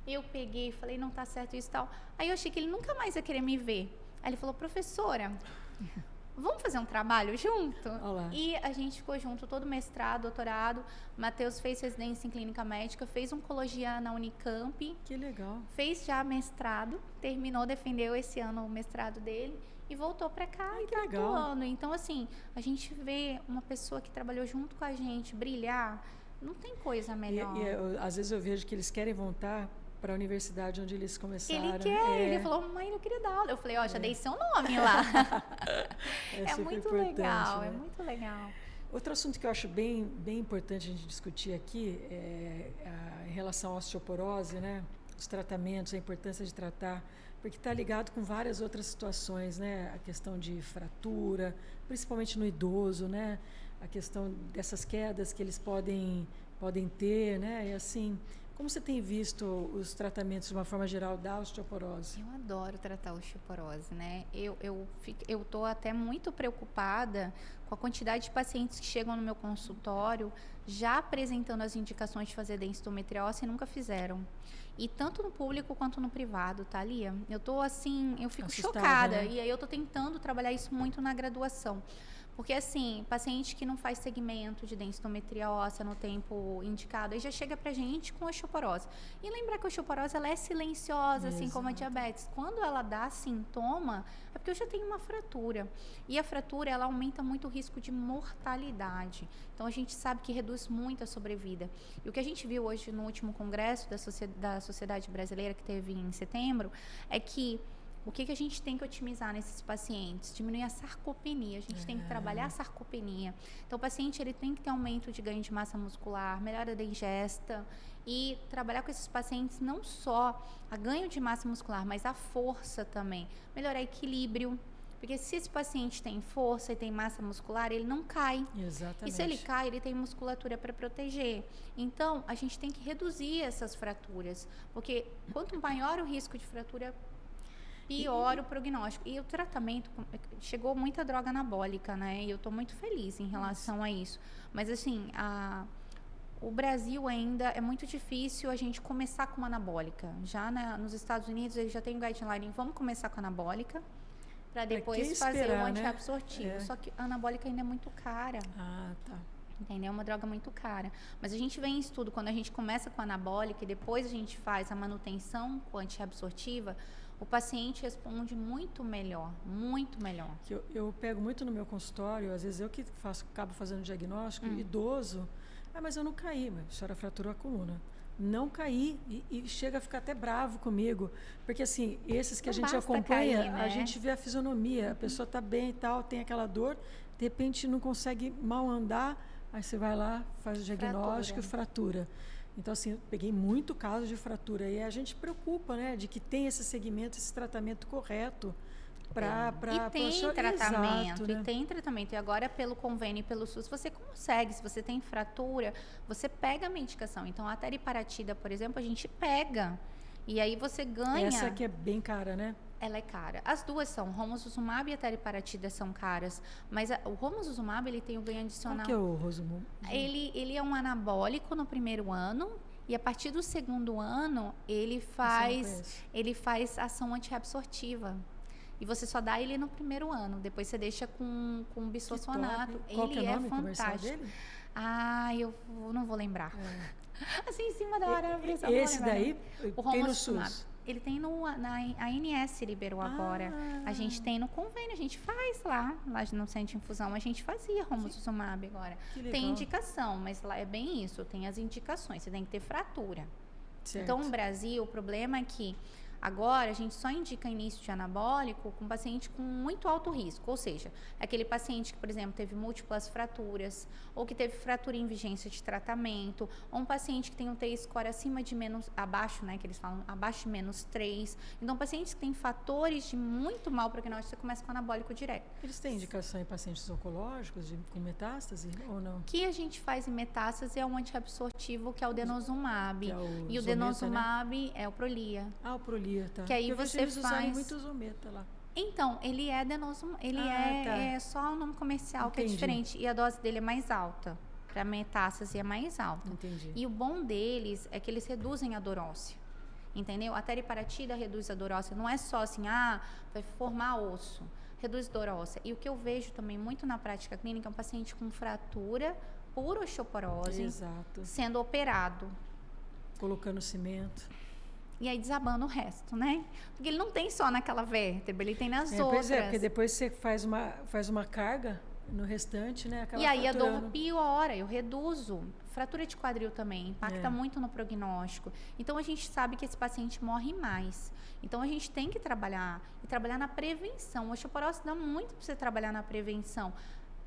Speaker 2: Eu peguei, falei, não tá certo isso e tal. Aí eu achei que ele nunca mais ia querer me ver. Aí ele falou, professora... Vamos fazer um trabalho junto?
Speaker 1: Olá.
Speaker 2: E a gente ficou junto, todo mestrado, doutorado. Matheus fez residência em clínica médica, fez oncologia na Unicamp.
Speaker 1: Que legal.
Speaker 2: Fez já mestrado, terminou, defendeu esse ano o mestrado dele e voltou para cá e tá atuando. Então, assim, a gente vê uma pessoa que trabalhou junto com a gente brilhar, não tem coisa melhor.
Speaker 1: Às vezes eu vejo que eles querem voltar para a universidade onde eles começaram.
Speaker 2: Ele quer, ele falou, mãe, eu queria dar aula. Eu falei, já dei seu nome lá. É muito legal, né? É muito legal.
Speaker 1: Outro assunto que eu acho bem importante a gente discutir aqui é em relação à osteoporose, né? Os tratamentos, a importância de tratar, porque está ligado com várias outras situações, né? A questão de fratura, principalmente no idoso, né? A questão dessas quedas que eles podem ter, né? E assim... Como você tem visto os tratamentos de uma forma geral da osteoporose?
Speaker 2: Eu adoro tratar a osteoporose, né? Eu tô até muito preocupada com a quantidade de pacientes que chegam no meu consultório já apresentando as indicações de fazer densitometria óssea e nunca fizeram. E tanto no público quanto no privado, tá, Lia? Eu tô assim, eu fico chocada. Né? E aí eu tô tentando trabalhar isso muito na graduação. Porque, assim, paciente que não faz segmento de densitometria óssea no tempo indicado, aí já chega pra gente com osteoporose. E lembrar que a osteoporose, ela é silenciosa, assim como a diabetes. Quando ela dá sintoma, é porque eu já tenho uma fratura. E a fratura, ela aumenta muito o risco de mortalidade. Então, a gente sabe que reduz muito a sobrevida. E o que a gente viu hoje no último congresso da Sociedade Brasileira, que teve em setembro, é que o que a gente tem que otimizar nesses pacientes? Diminuir a sarcopenia, a gente tem que trabalhar a sarcopenia. Então, o paciente ele tem que ter aumento de ganho de massa muscular, melhora da ingesta e trabalhar com esses pacientes não só a ganho de massa muscular, mas a força também. Melhorar equilíbrio, porque se esse paciente tem força e tem massa muscular, ele não cai.
Speaker 1: Exatamente.
Speaker 2: E se ele cai, ele tem musculatura para proteger. Então, a gente tem que reduzir essas fraturas, porque quanto maior o risco de fratura, pior o prognóstico. E o tratamento, chegou muita droga anabólica, né? E eu estou muito feliz em relação a isso. Mas, assim, o Brasil ainda é muito difícil a gente começar com uma anabólica. Já nos Estados Unidos, eles já tem um guideline, vamos começar com a anabólica, para depois fazer o antiabsortivo. Né? Só que a anabólica ainda é muito cara.
Speaker 1: Ah, tá.
Speaker 2: Entendeu? É uma droga muito cara. Mas a gente vê em estudo, quando a gente começa com a anabólica e depois a gente faz a manutenção com a antiabsortiva, o paciente responde muito melhor, muito melhor.
Speaker 1: Eu pego muito no meu consultório, às vezes eu que acabo fazendo diagnóstico, idoso, mas eu não caí, a senhora fraturou a coluna. Não caí e chega a ficar até bravo comigo, porque assim, esses que a gente acompanha, cair, né? A gente vê a fisionomia, a pessoa está bem e tal, tem aquela dor, de repente não consegue mal andar, aí você vai lá, faz o diagnóstico e fratura. Então, assim, eu peguei muito caso de fratura e a gente preocupa, né, de que tem esse segmento, esse tratamento correto para
Speaker 2: tem tratamento, exato, né? E tem tratamento. E agora, pelo convênio e pelo SUS, você consegue. Se você tem fratura, você pega a medicação. Então, a teriparatida, por exemplo, a gente pega. E aí você ganha...
Speaker 1: Essa aqui é bem cara, né?
Speaker 2: Ela é cara. As duas são. O romosozumab e a teriparatida são caras. Mas o romosozumab, ele tem o ganho adicional.
Speaker 1: Qual que é o romosozumab?
Speaker 2: Ele é um anabólico no primeiro ano. E a partir do segundo ano, ele faz ação antirreabsortiva. E você só dá ele no primeiro ano. Depois você deixa com bisfosfonato.
Speaker 1: Qual que é o nome
Speaker 2: fantástico.
Speaker 1: Dele?
Speaker 2: Eu não vou lembrar. Assim, em cima da hora.
Speaker 1: Esse daí tem no SUS?
Speaker 2: Ele tem a ANS liberou agora. A gente tem no convênio, a gente faz lá no centro de infusão, a gente fazia romosozumab agora. Tem indicação, mas lá é bem isso, tem as indicações, você tem que ter fratura. Certo. Então, no Brasil, o problema é que agora a gente só indica início de anabólico com paciente com muito alto risco, ou seja, aquele paciente que, por exemplo, teve múltiplas fraturas, ou que teve fratura em vigência de tratamento, ou um paciente que tem um T-score abaixo, né, que eles falam, abaixo de -3. Então, pacientes que têm fatores de muito mau prognóstico, você começa com anabólico direto.
Speaker 1: Eles têm indicação em pacientes oncológicos com metástase ou não? O
Speaker 2: que a gente faz em metástase é um antiabsortivo, que é o denosumab.
Speaker 1: Que é
Speaker 2: e o denosumab, né? É o Prolia.
Speaker 1: O Prolia. Tá.
Speaker 2: Que aí você faz
Speaker 1: muito Zometa lá.
Speaker 2: Então, ele é denosumab, é só o nome comercial. Entendi. Que é diferente e a dose dele é mais alta. Para metástase é mais alta.
Speaker 1: Entendi.
Speaker 2: E o bom deles é que eles reduzem a dor óssea. Entendeu? A teriparatida reduz a dor óssea, não é só assim, vai formar osso. Reduz dor óssea. E o que eu vejo também muito na prática clínica é um paciente com fratura por osteoporose.
Speaker 1: Exato.
Speaker 2: Sendo operado.
Speaker 1: Colocando cimento.
Speaker 2: E aí desabando o resto, né? Porque ele não tem só naquela vértebra, ele tem nas outras.
Speaker 1: Pois é, porque depois você faz uma carga no restante, né?
Speaker 2: E aí fraturando. A dor piora, eu reduzo. Fratura de quadril também impacta muito no prognóstico. Então, a gente sabe que esse paciente morre mais. Então, a gente tem que trabalhar, e trabalhar na prevenção. A osteoporose dá muito para você trabalhar na prevenção.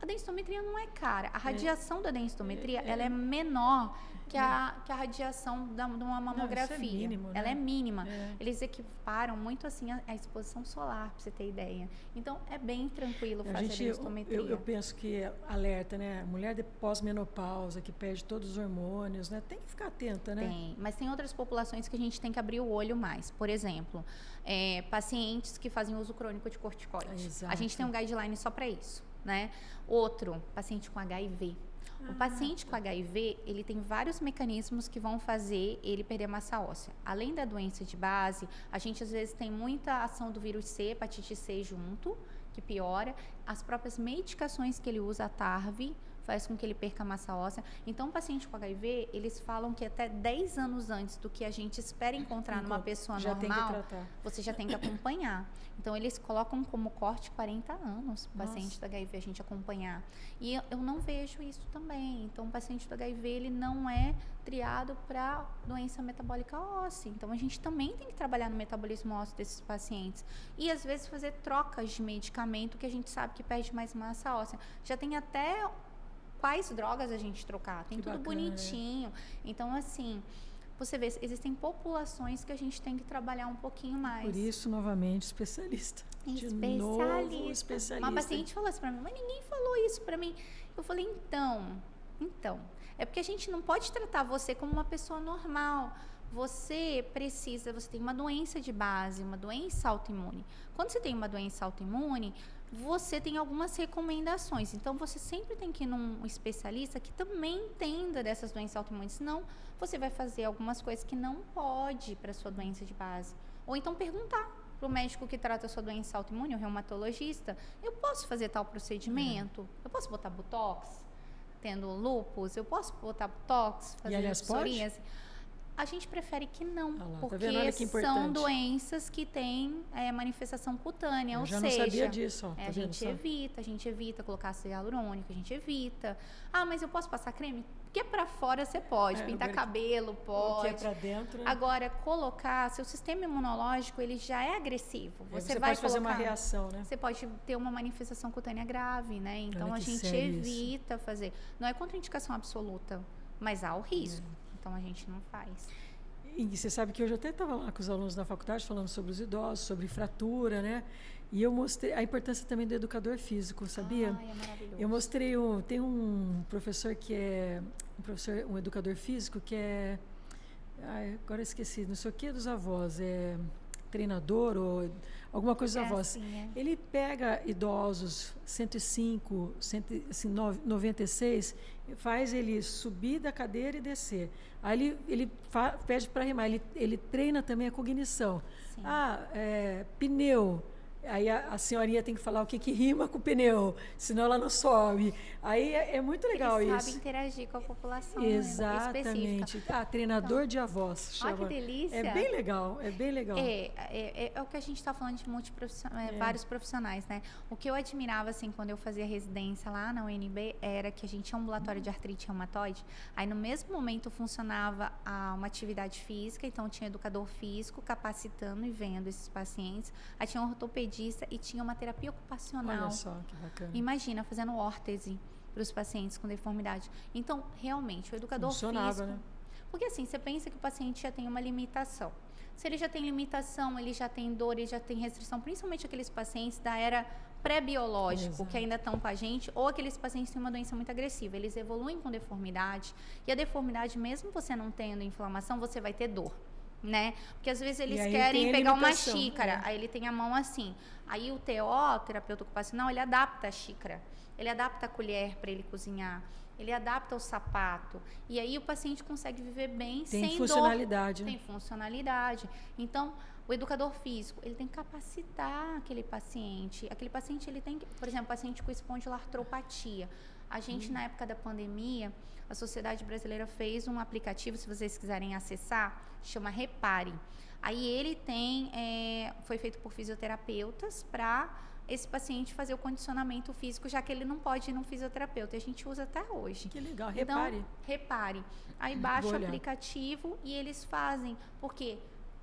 Speaker 2: A densitometria não é cara. A radiação da densitometria, ela é menor que a radiação de uma mamografia.
Speaker 1: Não, isso é mínimo, né?
Speaker 2: Ela é mínima. Eles equiparam muito assim a exposição solar, para você ter ideia. Então, é bem tranquilo fazer a densitometria.
Speaker 1: Eu penso que alerta, né? A mulher de pós-menopausa, que perde todos os hormônios, né? Tem que ficar atenta, né?
Speaker 2: Tem, mas tem outras populações que a gente tem que abrir o olho mais. Por exemplo, pacientes que fazem uso crônico de corticoide.
Speaker 1: Exato.
Speaker 2: A gente tem um guideline só para isso, né? Outro, paciente com HIV. O paciente com HIV, ele tem vários mecanismos que vão fazer ele perder massa óssea. Além da doença de base, a gente às vezes tem muita ação do vírus C, hepatite C junto, que piora. As próprias medicações que ele usa, a TARV, faz com que ele perca a massa óssea. Então, o paciente com HIV, eles falam que até 10 anos antes do que a gente espera encontrar numa pessoa normal, você já tem que acompanhar. Então, eles colocam como corte 40 anos o paciente do HIV, a gente acompanhar. E eu não vejo isso também. Então, o paciente do HIV, ele não é triado para doença metabólica óssea. Então, a gente também tem que trabalhar no metabolismo ósseo desses pacientes. E, às vezes, fazer trocas de medicamento que a gente sabe que perde mais massa óssea. Já tem até quais drogas a gente trocar. Tem tudo bonitinho. Então, assim, você vê, existem populações que a gente tem que trabalhar um pouquinho mais.
Speaker 1: Por isso, novamente, especialista. Especialista.
Speaker 2: Uma paciente falou assim para mim, mas ninguém falou isso para mim. Eu falei, então, é porque a gente não pode tratar você como uma pessoa normal. Você tem uma doença de base, uma doença autoimune. Quando você tem uma doença autoimune, você tem algumas recomendações. Então, você sempre tem que ir num especialista que também entenda dessas doenças autoimunes. Senão, você vai fazer algumas coisas que não pode para a sua doença de base. Ou então, perguntar para o médico que trata a sua doença autoimune, o reumatologista, eu posso fazer tal procedimento? Eu posso botar botox? Tendo lúpus, eu posso botar botox?
Speaker 1: Fazer psoríase?
Speaker 2: A gente prefere que não, porque
Speaker 1: tá
Speaker 2: são doenças que têm manifestação cutânea, ou seja,
Speaker 1: não sabia disso.
Speaker 2: A gente evita colocar ácido hialurônico, a gente evita. Mas eu posso passar creme? Porque para fora você pode, pintar cabelo pode.
Speaker 1: O que é para dentro. Né?
Speaker 2: Agora, colocar, seu sistema imunológico, ele já é agressivo. Você vai
Speaker 1: pode fazer uma reação, né?
Speaker 2: Você pode ter uma manifestação cutânea grave, né? Então, a gente evita fazer. Não é contraindicação absoluta, mas há o risco. Então, a gente não faz.
Speaker 1: E você sabe que hoje eu até estava lá com os alunos da faculdade falando sobre os idosos, sobre fratura, né? E eu mostrei a importância também do educador físico, sabia?
Speaker 2: É maravilhoso.
Speaker 1: Eu mostrei, tem um professor que é, um educador físico que é, agora eu esqueci, não sei o que dos avós, é treinador ou alguma coisa dos avós.
Speaker 2: Assim,
Speaker 1: Ele pega idosos, 105, 96, faz ele subir da cadeira e descer. Aí ele pede para rimar, ele treina também a cognição.
Speaker 2: Sim.
Speaker 1: Pneu. Aí a senhorinha tem que falar o que rima com o pneu, senão ela não sobe. Aí é muito legal isso.
Speaker 2: Ele sabe interagir com a população.
Speaker 1: Exatamente.
Speaker 2: Específica.
Speaker 1: Treinador de avós. Chama.
Speaker 2: Que delícia.
Speaker 1: É bem legal, é bem legal.
Speaker 2: É o que a gente está falando de vários profissionais, né? O que eu admirava, assim, quando eu fazia residência lá na UNB, era que a gente tinha um ambulatório de artrite reumatoide. Aí, no mesmo momento, funcionava uma atividade física, então tinha educador físico capacitando e vendo esses pacientes. Aí tinha um ortopedista e tinha uma terapia ocupacional.
Speaker 1: Olha só, que bacana.
Speaker 2: Imagina, fazendo órtese para os pacientes com deformidade. Então, realmente, o educador físico...
Speaker 1: Né?
Speaker 2: Porque assim, você pensa que o paciente já tem uma limitação. Se ele já tem limitação, ele já tem dor, ele já tem restrição, principalmente aqueles pacientes da era pré-biológico, que ainda estão com a gente, ou aqueles pacientes que têm uma doença muito agressiva. Eles evoluem com deformidade, e a deformidade, mesmo você não tendo inflamação, você vai ter dor. Né? Porque às vezes eles querem pegar uma xícara, aí ele tem a mão assim. Aí o TO, terapeuta ocupacional, ele adapta a xícara, ele adapta a colher para ele cozinhar, ele adapta o sapato. E aí o paciente consegue viver bem sem dor. Tem funcionalidade. Tem funcionalidade. Então, o educador físico, ele tem que capacitar aquele paciente. Aquele paciente, ele tem que, por exemplo, paciente com espondiloartropatia. A gente, na época da pandemia, a Sociedade Brasileira fez um aplicativo, se vocês quiserem acessar, chama Repare. Aí ele foi feito por fisioterapeutas para esse paciente fazer o condicionamento físico, já que ele não pode ir num fisioterapeuta. A gente usa até hoje.
Speaker 1: Que legal, Repare.
Speaker 2: Então, Repare. Aí baixa o aplicativo e eles fazem, porque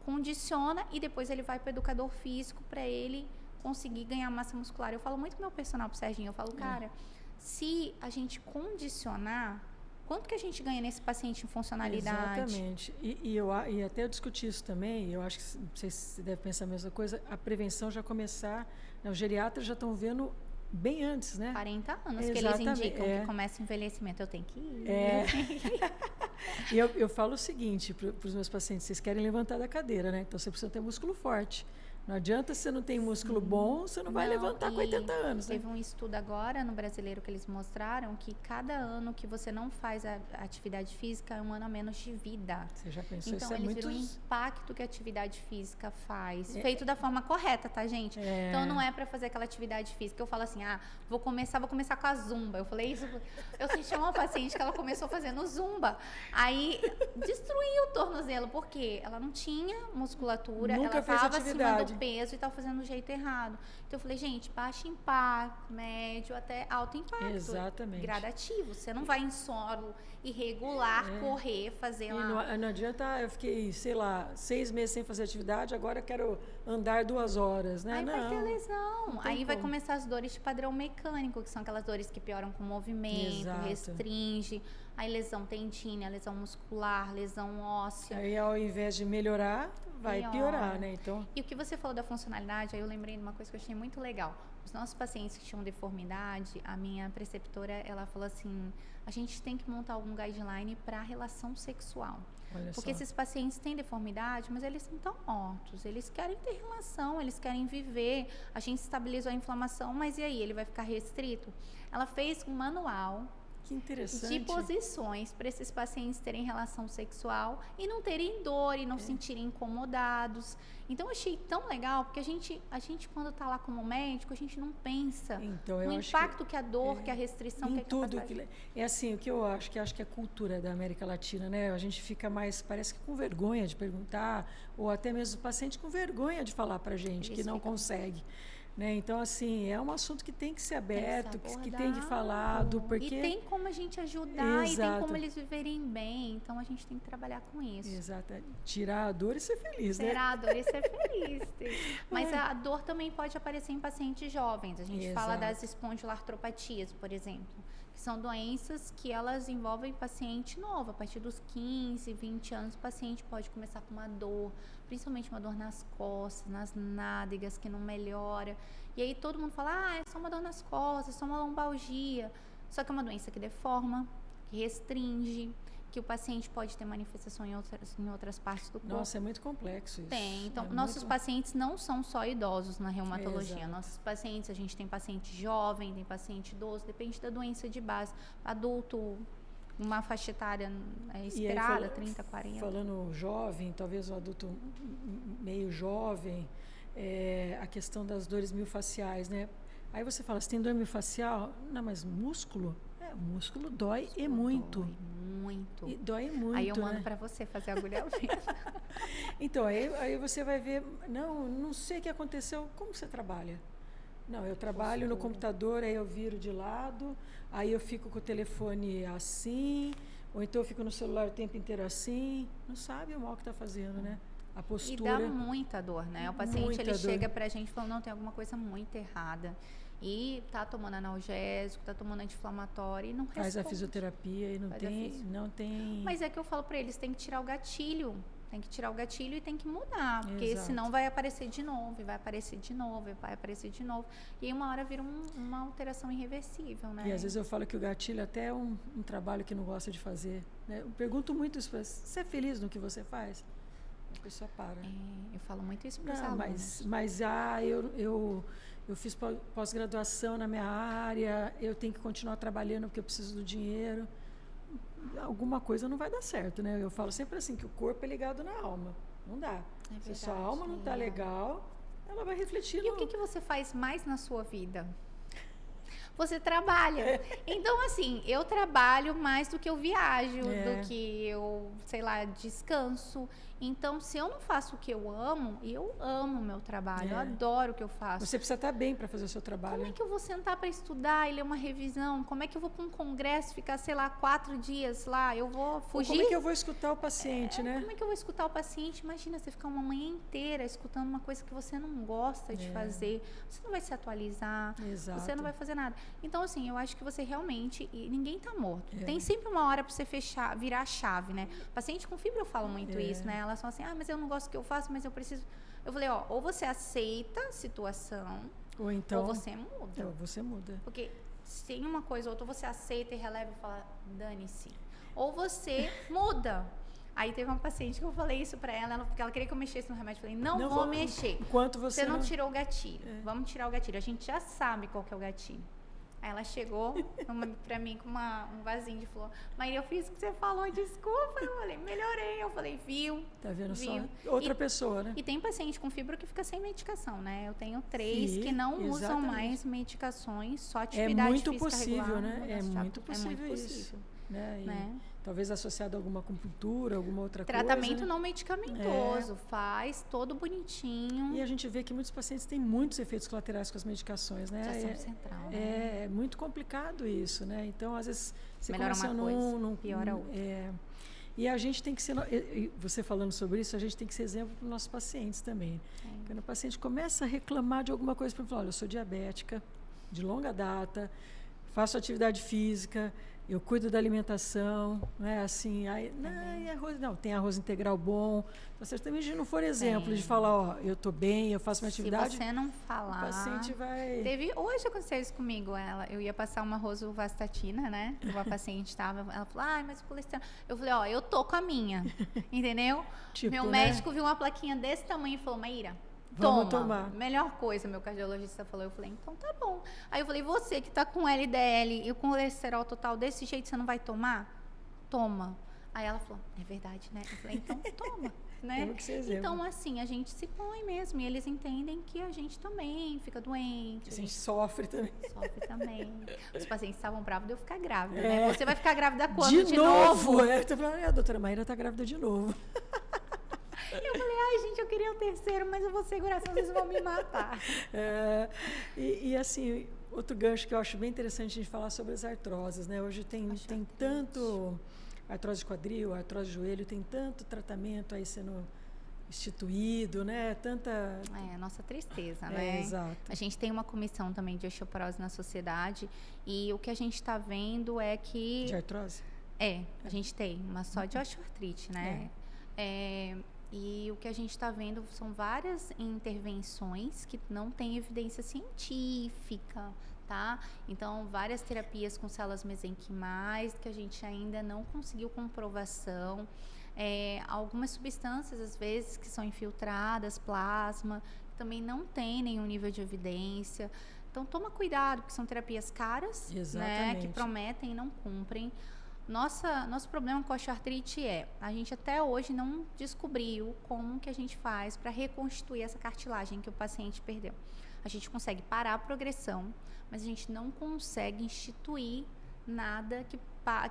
Speaker 2: condiciona e depois ele vai para o educador físico para ele conseguir ganhar massa muscular. Eu falo muito com meu personal, pro Serginho, eu falo, cara, se a gente condicionar, quanto que a gente ganha nesse paciente em funcionalidade?
Speaker 1: Exatamente. E até eu discuti isso também, eu acho que, não sei se você deve pensar a mesma coisa, a prevenção já começar, os geriatras já estão vendo bem antes, né?
Speaker 2: 40 anos que eles indicam que começa o envelhecimento, eu tenho que ir.
Speaker 1: E eu falo o seguinte para os meus pacientes, vocês querem levantar da cadeira, né? Então você precisa ter músculo forte. Não adianta você não tem músculo bom, você não vai levantar com 80 anos.
Speaker 2: Teve um estudo agora no Brasileiro que eles mostraram que cada ano que você não faz a atividade física é um ano a menos de vida.
Speaker 1: Você já pensou
Speaker 2: então,
Speaker 1: isso?
Speaker 2: Eles viram o impacto que a atividade física faz. Feito da forma correta, tá, gente? Então, não é para fazer aquela atividade física. Eu falo assim, vou começar com a zumba. Eu falei isso. Eu senti uma paciente que ela começou fazendo zumba. Aí, destruiu o tornozelo, porque ela não tinha musculatura,
Speaker 1: nunca
Speaker 2: ela
Speaker 1: fez
Speaker 2: estava
Speaker 1: atividade.
Speaker 2: acima do peso e estava fazendo do jeito errado. Então eu falei, gente, baixo impacto, médio até alto impacto.
Speaker 1: Exatamente.
Speaker 2: Gradativo. Você não vai em solo irregular, correr, fazer lá.
Speaker 1: Não adianta, eu fiquei, sei lá, 6 meses sem fazer atividade, agora eu quero andar 2 horas, né?
Speaker 2: Aí vai ter lesão. Aí vai
Speaker 1: como.
Speaker 2: começar as dores de padrão mecânico, que são aquelas dores que pioram com o movimento, restringe. Aí lesão tendínea, lesão muscular, lesão óssea.
Speaker 1: Aí ao invés de melhorar, vai piorar, né? Então...
Speaker 2: E o que você falou da funcionalidade, aí eu lembrei de uma coisa que eu achei muito legal. Os nossos pacientes que tinham deformidade, a minha preceptora, ela falou assim, a gente tem que montar algum guideline para relação sexual. Porque esses pacientes têm deformidade, mas eles não estão mortos, eles querem ter relação, eles querem viver. A gente estabilizou a inflamação, mas e aí? Ele vai ficar restrito? Ela fez um manual
Speaker 1: que interessante.
Speaker 2: de posições para esses pacientes terem relação sexual e não terem dor e não se sentirem incomodados. Então, eu achei tão legal, porque a gente quando está lá como médico, a gente não pensa no impacto que a dor, que a restrição, que a
Speaker 1: incapacidade. É assim, o que eu acho que é a cultura da América Latina, né? A gente fica mais, parece que com vergonha de perguntar, ou até mesmo o paciente com vergonha de falar para a gente que não consegue. Né? Então, assim, é um assunto que tem que ser aberto, que tem que falado, porque...
Speaker 2: E tem como a gente ajudar, e tem como eles viverem bem, então a gente tem que trabalhar com isso.
Speaker 1: Exato, tirar a dor e ser feliz, né?
Speaker 2: Tirar a dor e ser feliz. Mas a dor também pode aparecer em pacientes jovens, a gente fala das espondiloartropatias, por exemplo, que são doenças que elas envolvem paciente novo, a partir dos 15, 20 anos o paciente pode começar com uma dor, principalmente uma dor nas costas, nas nádegas, que não melhora. E aí todo mundo fala, é só uma dor nas costas, é só uma lombalgia. Só que é uma doença que deforma, que restringe, que o paciente pode ter manifestação em outras partes do corpo.
Speaker 1: Nossa, é muito complexo isso.
Speaker 2: Tem. Então, nossos pacientes não são só idosos na reumatologia. Nossos pacientes, a gente tem paciente jovem, tem paciente idoso, depende da doença de base. Adulto, uma faixa etária esperada, 30, 40.
Speaker 1: Falando jovem, talvez um adulto meio jovem, a questão das dores miofasciais, né? Aí você fala, você tem dor miofascial? Não, mas músculo? O músculo dói e muito.
Speaker 2: Dói muito.
Speaker 1: E dói muito,
Speaker 2: aí eu mando para você fazer a agulha.
Speaker 1: Então, aí você vai ver, não sei o que aconteceu, como você trabalha? Não, eu trabalho no computador, aí eu viro de lado, aí eu fico com o telefone assim, ou então eu fico no celular o tempo inteiro assim. Não sabe o mal que está fazendo, né? A postura.
Speaker 2: E dá muita dor, né? O paciente ele chega pra gente falando, não, tem alguma coisa muito errada. E tá tomando analgésico, tá tomando anti-inflamatório e não responde.
Speaker 1: Faz a fisioterapia e não tem...
Speaker 2: Mas é que eu falo pra eles, tem que tirar o gatilho. Tem que tirar o gatilho e tem que mudar, porque senão vai aparecer de novo, e vai aparecer de novo, e vai aparecer de novo. E aí uma hora vira uma alteração irreversível, né?
Speaker 1: E às vezes eu falo que o gatilho até é um trabalho que não gosta de fazer. Né? Eu pergunto muito isso, você é feliz no que você faz? A pessoa para.
Speaker 2: Eu falo muito isso para os alunos.
Speaker 1: Mas eu fiz pós-graduação na minha área, eu tenho que continuar trabalhando porque eu preciso do dinheiro. Alguma coisa não vai dar certo, né? Eu falo sempre assim, que o corpo é ligado na alma. Não dá. Se a sua alma não está legal, ela vai refletir.
Speaker 2: E o que você faz mais na sua vida? Você trabalha. Então, assim, eu trabalho mais do que eu viajo, do que eu, sei lá, descanso. Então, se eu não faço o que eu amo o meu trabalho, eu adoro o que eu faço.
Speaker 1: Você precisa estar bem para fazer o seu trabalho.
Speaker 2: Como é que eu vou sentar para estudar e ler uma revisão? Como é que eu vou para um congresso, ficar, sei lá, 4 dias lá? Eu vou fugir?
Speaker 1: Como é que eu vou escutar o paciente, né?
Speaker 2: Como é que eu vou escutar o paciente? Imagina, você ficar uma manhã inteira escutando uma coisa que você não gosta de fazer. Você não vai se atualizar.
Speaker 1: Exato.
Speaker 2: Você não vai fazer nada. Então, assim, eu acho que você realmente... E ninguém tá morto. Tem sempre uma hora para você virar a chave, né? Paciente com fibra, eu falo muito isso, né? Elas falam assim, mas eu não gosto do que eu faço, mas eu preciso... Eu falei, ou você aceita a situação, ou você muda.
Speaker 1: Ou você muda.
Speaker 2: Porque se tem uma coisa ou outra, você aceita e releva e fala, dane-se. Ou você muda. Aí teve uma paciente que eu falei isso pra ela, porque ela queria que eu mexesse no remédio. Eu falei, não vou mexer.
Speaker 1: Enquanto você
Speaker 2: não tirou o gatilho. Vamos tirar o gatilho. A gente já sabe qual que é o gatilho. Aí ela chegou pra mim com um vasinho de flor. Maíra, eu fiz o que você falou, desculpa. Eu falei, melhorei. Eu falei, viu?
Speaker 1: Tá vendo só? Outra pessoa, né?
Speaker 2: E tem paciente com fibra que fica sem medicação, né? Eu tenho 3 que não usam mais medicações, só atividade física
Speaker 1: possível,
Speaker 2: regular.
Speaker 1: Né? É muito possível isso. Né? Talvez associado a alguma acupuntura, alguma outra
Speaker 2: Tratamento
Speaker 1: coisa.
Speaker 2: não medicamentoso, faz todo bonitinho.
Speaker 1: E a gente vê que muitos pacientes têm muitos efeitos colaterais com as medicações, né?
Speaker 2: Central,
Speaker 1: né? É muito complicado isso, né? Então, às vezes, você
Speaker 2: melhora
Speaker 1: começa
Speaker 2: uma coisa, piora outra.
Speaker 1: E a gente tem que ser, você falando sobre isso, a gente tem que ser exemplo para os nossos pacientes também. Quando o paciente começa a reclamar de alguma coisa, para falar, olha, eu sou diabética, de longa data, faço atividade física, eu cuido da alimentação, não é assim, tem arroz integral bom. Você também, se não for exemplo de falar, eu estou bem, eu faço minha atividade.
Speaker 2: Se você não falar,
Speaker 1: o paciente vai...
Speaker 2: Hoje aconteceu isso comigo, eu ia passar uma rosuvastatina, né? Uma paciente estava, ela falou, mas o colesterol... Eu falei, eu tô com a minha, entendeu? Meu médico viu uma plaquinha desse tamanho e falou, Maíra,
Speaker 1: vamos tomar.
Speaker 2: Melhor coisa, meu cardiologista falou. Eu falei, então tá bom. Aí eu falei, você que tá com LDL e com colesterol total desse jeito, você não vai tomar? Toma. Aí ela falou, é verdade, né? Eu falei, então toma. Né? Então, assim, a gente se põe mesmo. E eles entendem que a gente também fica doente.
Speaker 1: A gente sofre também.
Speaker 2: Sofre também. Os pacientes estavam bravos de eu ficar grávida, né? Você vai ficar grávida quando?
Speaker 1: De novo? Eu tô falando, a doutora Maíra tá grávida de novo.
Speaker 2: Eu falei, gente, eu queria o terceiro, mas eu vou segurar, senão vocês vão me matar.
Speaker 1: E assim, outro gancho que eu acho bem interessante a gente falar sobre as artroses, né? Hoje tem tanto artrose de quadril, artrose de joelho, tem tanto tratamento aí sendo instituído, né? Tanta...
Speaker 2: nossa tristeza, né?
Speaker 1: Exato.
Speaker 2: A gente tem uma comissão também de osteoporose na sociedade e o que a gente está vendo é que...
Speaker 1: De artrose?
Speaker 2: A gente tem uma só de osteoartrite, né? E o que a gente está vendo são várias intervenções que não têm evidência científica, tá? Então, várias terapias com células mesenquimais que a gente ainda não conseguiu comprovação. Algumas substâncias, às vezes, que são infiltradas, plasma, também não tem nenhum nível de evidência. Então, toma cuidado, porque são terapias caras, né, que prometem e não cumprem. Nosso problema com a osteoartrite a gente até hoje não descobriu como que a gente faz para reconstituir essa cartilagem que o paciente perdeu. A gente consegue parar a progressão, mas a gente não consegue instituir nada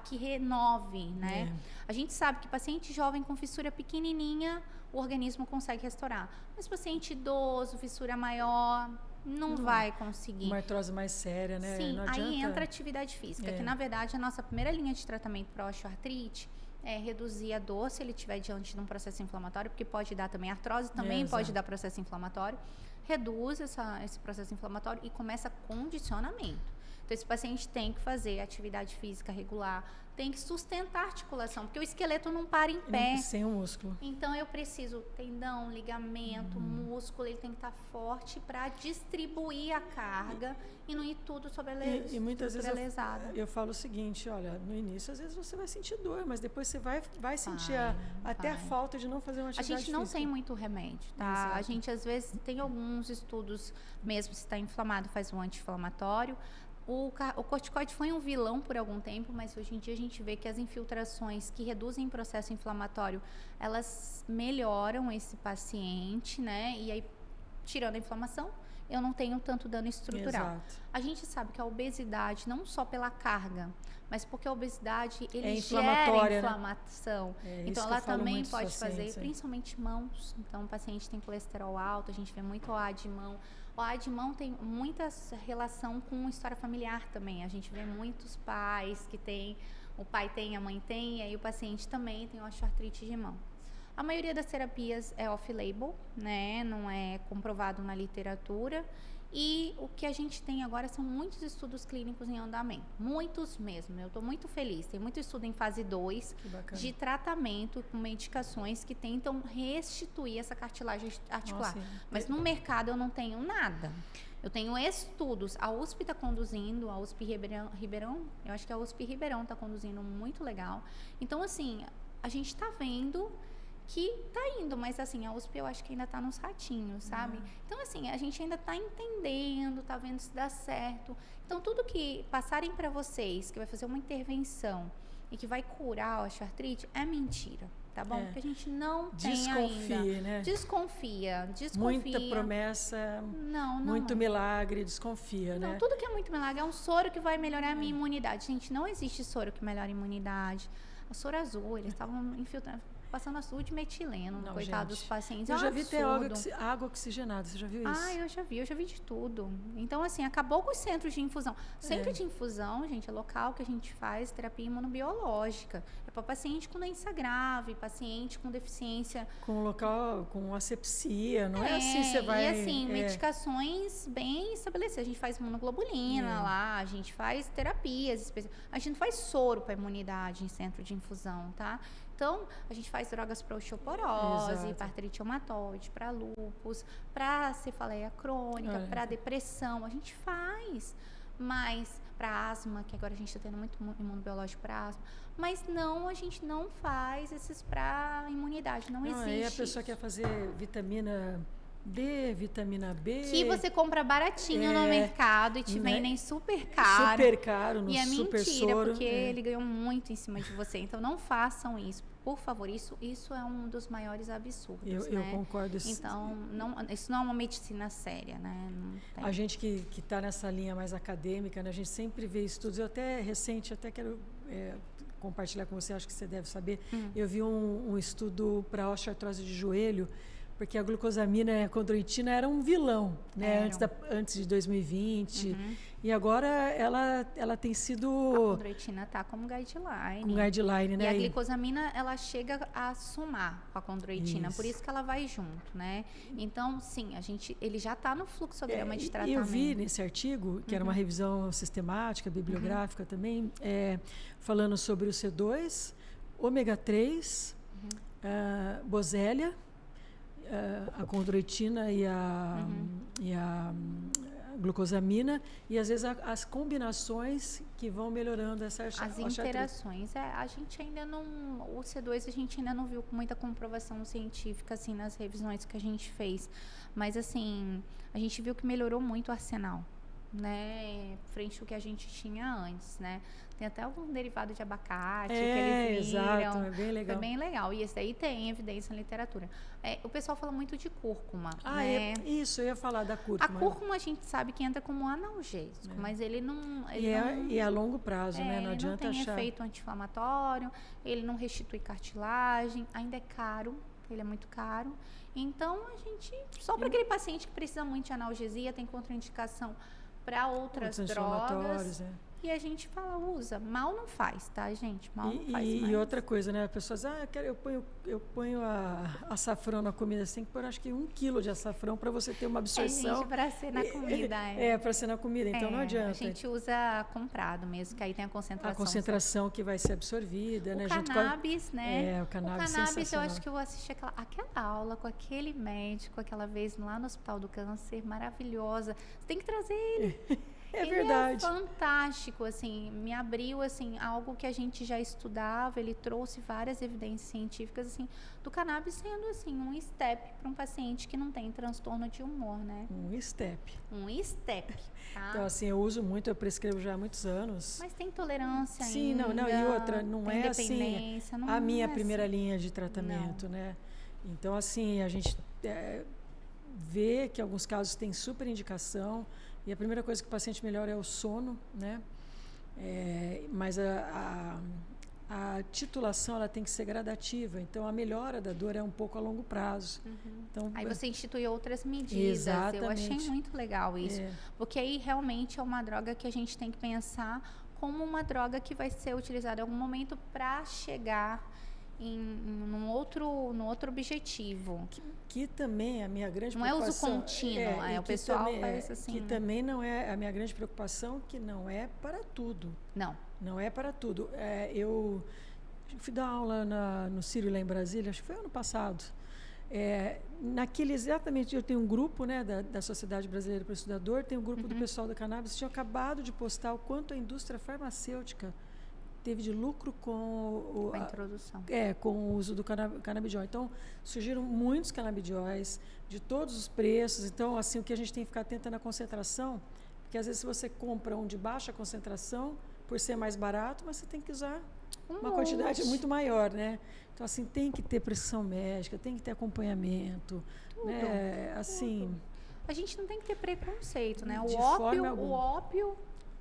Speaker 2: que renove, né? A gente sabe que paciente jovem com fissura pequenininha, o organismo consegue restaurar. Mas paciente idoso, fissura maior, não vai conseguir.
Speaker 1: Uma artrose mais séria, né?
Speaker 2: Sim,
Speaker 1: não adianta...
Speaker 2: aí entra a atividade física, que na verdade a nossa primeira linha de tratamento para osteoartrite é reduzir a dor se ele estiver diante de um processo inflamatório, porque pode dar também artrose, também pode dar processo inflamatório. Reduz esse processo inflamatório e começa condicionamento. Então, esse paciente tem que fazer atividade física regular, tem que sustentar a articulação, porque o esqueleto não para em pé.
Speaker 1: Sem o músculo.
Speaker 2: Então, eu preciso tendão, ligamento, músculo, ele tem que estar forte para distribuir a carga e não ir tudo
Speaker 1: e muitas vezes
Speaker 2: lesado.
Speaker 1: Eu falo o seguinte, olha, no início, às vezes você vai sentir dor, mas depois você vai sentir até a falta de não fazer uma atividade física.
Speaker 2: A gente não tem muito remédio, tá?
Speaker 1: Exato.
Speaker 2: A gente, às vezes, tem alguns estudos, mesmo se está inflamado, faz um anti-inflamatório. O corticoide foi um vilão por algum tempo, mas hoje em dia a gente vê que as infiltrações que reduzem o processo inflamatório, elas melhoram esse paciente, né? E aí, tirando a inflamação, eu não tenho tanto dano estrutural.
Speaker 1: Exato.
Speaker 2: A gente sabe que a obesidade, não só pela carga, mas porque a obesidade, ele gera inflamação.
Speaker 1: Né?
Speaker 2: Então, ela também pode fazer, principalmente mãos. Então, o paciente tem colesterol alto, a gente vê muito OA de mão. O OA de mão tem muita relação com história familiar também. A gente vê muitos pais que tem, o pai tem, a mãe tem, e aí o paciente também tem osteoartrite de mão. A maioria das terapias é off-label, né? Não é comprovado na literatura. E o que a gente tem agora são muitos estudos clínicos em andamento. Muitos mesmo. Eu estou muito feliz. Tem muito estudo em fase 2 de tratamento com medicações que tentam restituir essa cartilagem articular. Nossa, mas no mercado eu não tenho nada. Eu tenho estudos. A USP está conduzindo, a USP Ribeirão, eu acho que a USP Ribeirão está conduzindo muito legal. Então, assim, a gente está vendo que tá indo, mas assim, a USP eu acho que ainda tá nos ratinhos, sabe? Então, assim, a gente ainda tá entendendo, tá vendo se dá certo. Então, tudo que passarem para vocês, que vai fazer uma intervenção e que vai curar a osteoartrite, é mentira, tá bom? Porque a gente não tem ainda.
Speaker 1: Né?
Speaker 2: Desconfia.
Speaker 1: Muita promessa, muito milagre, desconfia, né?
Speaker 2: Não, tudo que é muito milagre é um soro que vai melhorar a minha imunidade. Gente, não existe soro que melhora a imunidade. A soro azul, eles estavam infiltrando, passando açúcar de metileno, coitado dos pacientes.
Speaker 1: Eu já vi ter água oxigenada, você já viu isso?
Speaker 2: Eu já vi de tudo. Então, assim, acabou com os centros de infusão. Centro de infusão, gente, é local que a gente faz terapia imunobiológica. É para paciente com doença grave, paciente com deficiência.
Speaker 1: Com local, com asepsia, não é assim, você vai...
Speaker 2: E assim, medicações bem estabelecidas. A gente faz imunoglobulina lá, a gente faz terapias específicas. A gente não faz soro para imunidade em centro de infusão, tá? Então, a gente faz drogas para osteoporose, para artrite reumatoide, para lúpus, para cefaleia crônica, para depressão. A gente faz, mas para asma, que agora a gente está tendo muito imunobiológico para asma. Mas não, a gente não faz esses para imunidade, não existe.
Speaker 1: Aí a pessoa quer fazer vitamina D, vitamina B.
Speaker 2: Que você compra baratinho no mercado e te vendem super caro.
Speaker 1: Super caro, no super soro.
Speaker 2: E é mentira, porque ele ganhou muito em cima de você. Então, não façam isso. Por favor, isso é um dos maiores absurdos,
Speaker 1: Eu concordo.
Speaker 2: Então, isso não é uma medicina séria, né?
Speaker 1: A gente que está nessa linha mais acadêmica, né? A gente sempre vê estudos. Eu até quero compartilhar com você, acho que você deve saber. Eu vi um estudo para osteoartrose de joelho, porque a glucosamina e a condroitina eram um vilão, né? Antes de 2020. E agora ela tem sido...
Speaker 2: A condroitina está como guideline.
Speaker 1: Com guideline, né?
Speaker 2: E a glicosamina, ela chega a somar com a condroitina, por isso que ela vai junto, né? Então, sim, ele já está no fluxograma de tratamento.
Speaker 1: Eu vi nesse artigo, que era uma revisão sistemática, bibliográfica também, falando sobre o C2, ômega 3, bosélia, a condroitina e a glucosamina, e às vezes as combinações que vão melhorando
Speaker 2: as interações. A gente ainda não, o C2 a gente ainda não viu com muita comprovação científica assim nas revisões que a gente fez, mas assim a gente viu que melhorou muito o arsenal, né, frente ao que a gente tinha antes, né? Tem até algum derivado de abacate que eles viram.
Speaker 1: Exato, é bem legal.
Speaker 2: Foi bem legal. E esse daí tem evidência na literatura. O pessoal fala muito de cúrcuma, né?
Speaker 1: Isso, eu ia falar da cúrcuma.
Speaker 2: A cúrcuma a gente sabe que entra como analgésico, mas ele não...
Speaker 1: E é a longo prazo, né? Não adianta
Speaker 2: achar. Ele não tem
Speaker 1: achar.
Speaker 2: efeito anti-inflamatório, ele não restitui cartilagem, ainda é caro, ele é muito caro. Então, a gente... Só para aquele paciente que precisa muito de analgesia, tem contraindicação para outras drogas. E a gente fala, usa. Mal não faz, tá, gente? Mal não faz.
Speaker 1: E outra coisa, né? A pessoa diz, eu ponho açafrão na comida. Você tem que pôr, acho que 1 quilo de açafrão para você ter uma absorção.
Speaker 2: Gente, para ser na comida.
Speaker 1: Para ser na comida, então não adianta.
Speaker 2: A gente usa comprado mesmo, que aí tem a concentração.
Speaker 1: A concentração que vai ser absorvida, né?
Speaker 2: Cannabis, né?
Speaker 1: O cannabis
Speaker 2: eu acho que eu assisti aquela aula com aquele médico, aquela vez lá no Hospital do Câncer, maravilhosa. Você tem que trazer ele.
Speaker 1: É verdade.
Speaker 2: Ele é fantástico, assim, me abriu, assim, algo que a gente já estudava, ele trouxe várias evidências científicas, assim, do cannabis sendo, assim, um step para um paciente que não tem transtorno de humor, né?
Speaker 1: Um step.
Speaker 2: Tá?
Speaker 1: Então, assim, eu uso muito, eu prescrevo já há muitos anos.
Speaker 2: Mas tem tolerância ainda.
Speaker 1: Sim, não, e outra, não é assim
Speaker 2: não
Speaker 1: a minha
Speaker 2: é
Speaker 1: primeira
Speaker 2: assim.
Speaker 1: linha de tratamento, né? Então, assim, a gente vê que alguns casos têm super indicação, e a primeira coisa que o paciente melhora é o sono, né? Mas a titulação ela tem que ser gradativa, então a melhora da dor é um pouco a longo prazo. Então,
Speaker 2: aí você institui outras medidas.
Speaker 1: Exatamente.
Speaker 2: Eu achei muito legal isso, porque aí realmente é uma droga que a gente tem que pensar como uma droga que vai ser utilizada em algum momento para chegar num outro objetivo.
Speaker 1: Que também a minha grande
Speaker 2: não
Speaker 1: preocupação...
Speaker 2: Não é uso contínuo, o pessoal faz assim...
Speaker 1: Que também não é a minha grande preocupação, que não é para tudo. Não é para tudo. Eu fui dar aula no Sírio, lá em Brasília, acho que foi ano passado. Exatamente, eu tenho um grupo, né, da Sociedade Brasileira para o Estudador, tem um grupo do pessoal da cannabis, tinha acabado de postar o quanto a indústria farmacêutica teve de lucro com
Speaker 2: a introdução.
Speaker 1: Com o uso do canabidiol. Então, surgiram muitos canabidióis de todos os preços. Então, assim, o que a gente tem que ficar atento é na concentração, porque às vezes se você compra um de baixa concentração, por ser mais barato, mas você tem que usar uma quantidade muito maior, né? Então, assim, tem que ter prescrição médica, tem que ter acompanhamento, né? Assim,
Speaker 2: a gente não tem que ter preconceito, né? O ópio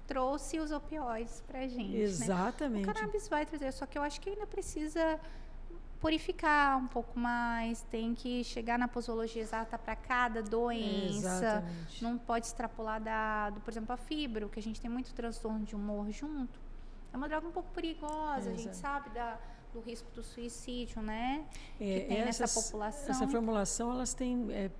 Speaker 2: trouxe os opioides pra gente.
Speaker 1: Exatamente.
Speaker 2: Né? O cannabis vai trazer, só que eu acho que ainda precisa purificar um pouco mais, tem que chegar na posologia exata para cada doença.
Speaker 1: Exatamente.
Speaker 2: Não pode extrapolar por exemplo, a fibro, que a gente tem muito transtorno de humor junto. É uma droga um pouco perigosa, a gente sabe do risco do suicídio, né? Que tem nessa população.
Speaker 1: Essa formulação, elas têm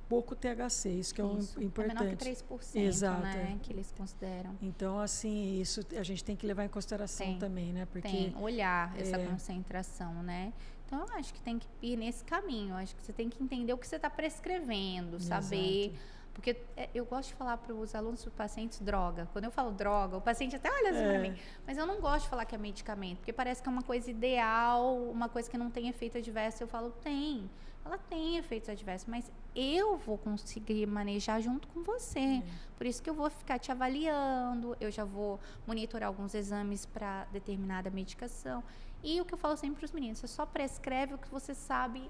Speaker 1: pouco THC, isso que é importante.
Speaker 2: É menor que 3%,
Speaker 1: exato,
Speaker 2: né, que eles consideram.
Speaker 1: Então, assim, isso a gente tem que levar em consideração também, né? Porque
Speaker 2: tem olhar essa concentração, né? Então, eu acho que tem que ir nesse caminho. Eu acho que você tem que entender o que você está prescrevendo, saber. Porque eu gosto de falar para os alunos, para os pacientes, droga. Quando eu falo droga, o paciente até olha assim para mim. Mas eu não gosto de falar que é medicamento, porque parece que é uma coisa ideal, uma coisa que não tem efeito adverso. Eu falo, tem. Ela tem efeitos adversos, mas eu vou conseguir manejar junto com você. Por isso que eu vou ficar te avaliando, eu já vou monitorar alguns exames para determinada medicação. E o que eu falo sempre para os meninos, você só prescreve o que você sabe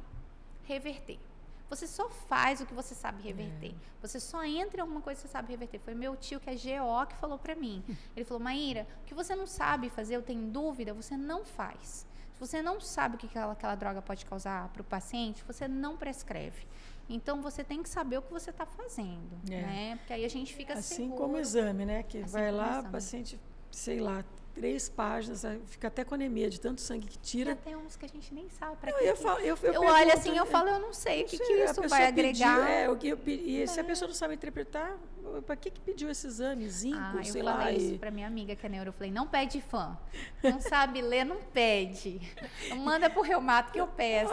Speaker 2: reverter. Você só faz o que você sabe reverter. Você só entra em alguma coisa que você sabe reverter. Foi meu tio, que é GO, que falou pra mim. Ele falou, Maíra, o que você não sabe fazer, eu tenho dúvida, você não faz. Se você não sabe o que aquela droga pode causar para o paciente, você não prescreve. Então, você tem que saber o que você está fazendo, né? Porque aí a gente fica
Speaker 1: assim
Speaker 2: seguro.
Speaker 1: Como o exame, né? Que vai lá, o paciente, sei lá, 3 páginas, fica até com anemia de tanto sangue que tira.
Speaker 2: E tem uns que a gente nem sabe para
Speaker 1: que.
Speaker 2: Eu olho assim, eu falo, eu não sei o que isso vai agregar.
Speaker 1: E se a pessoa não sabe interpretar, para que pediu esse exame? Zinco, sei lá.
Speaker 2: Eu falei isso para minha amiga que é neuro. Eu falei, não pede fã. Não sabe ler, não pede. Manda pro reumato que eu peço.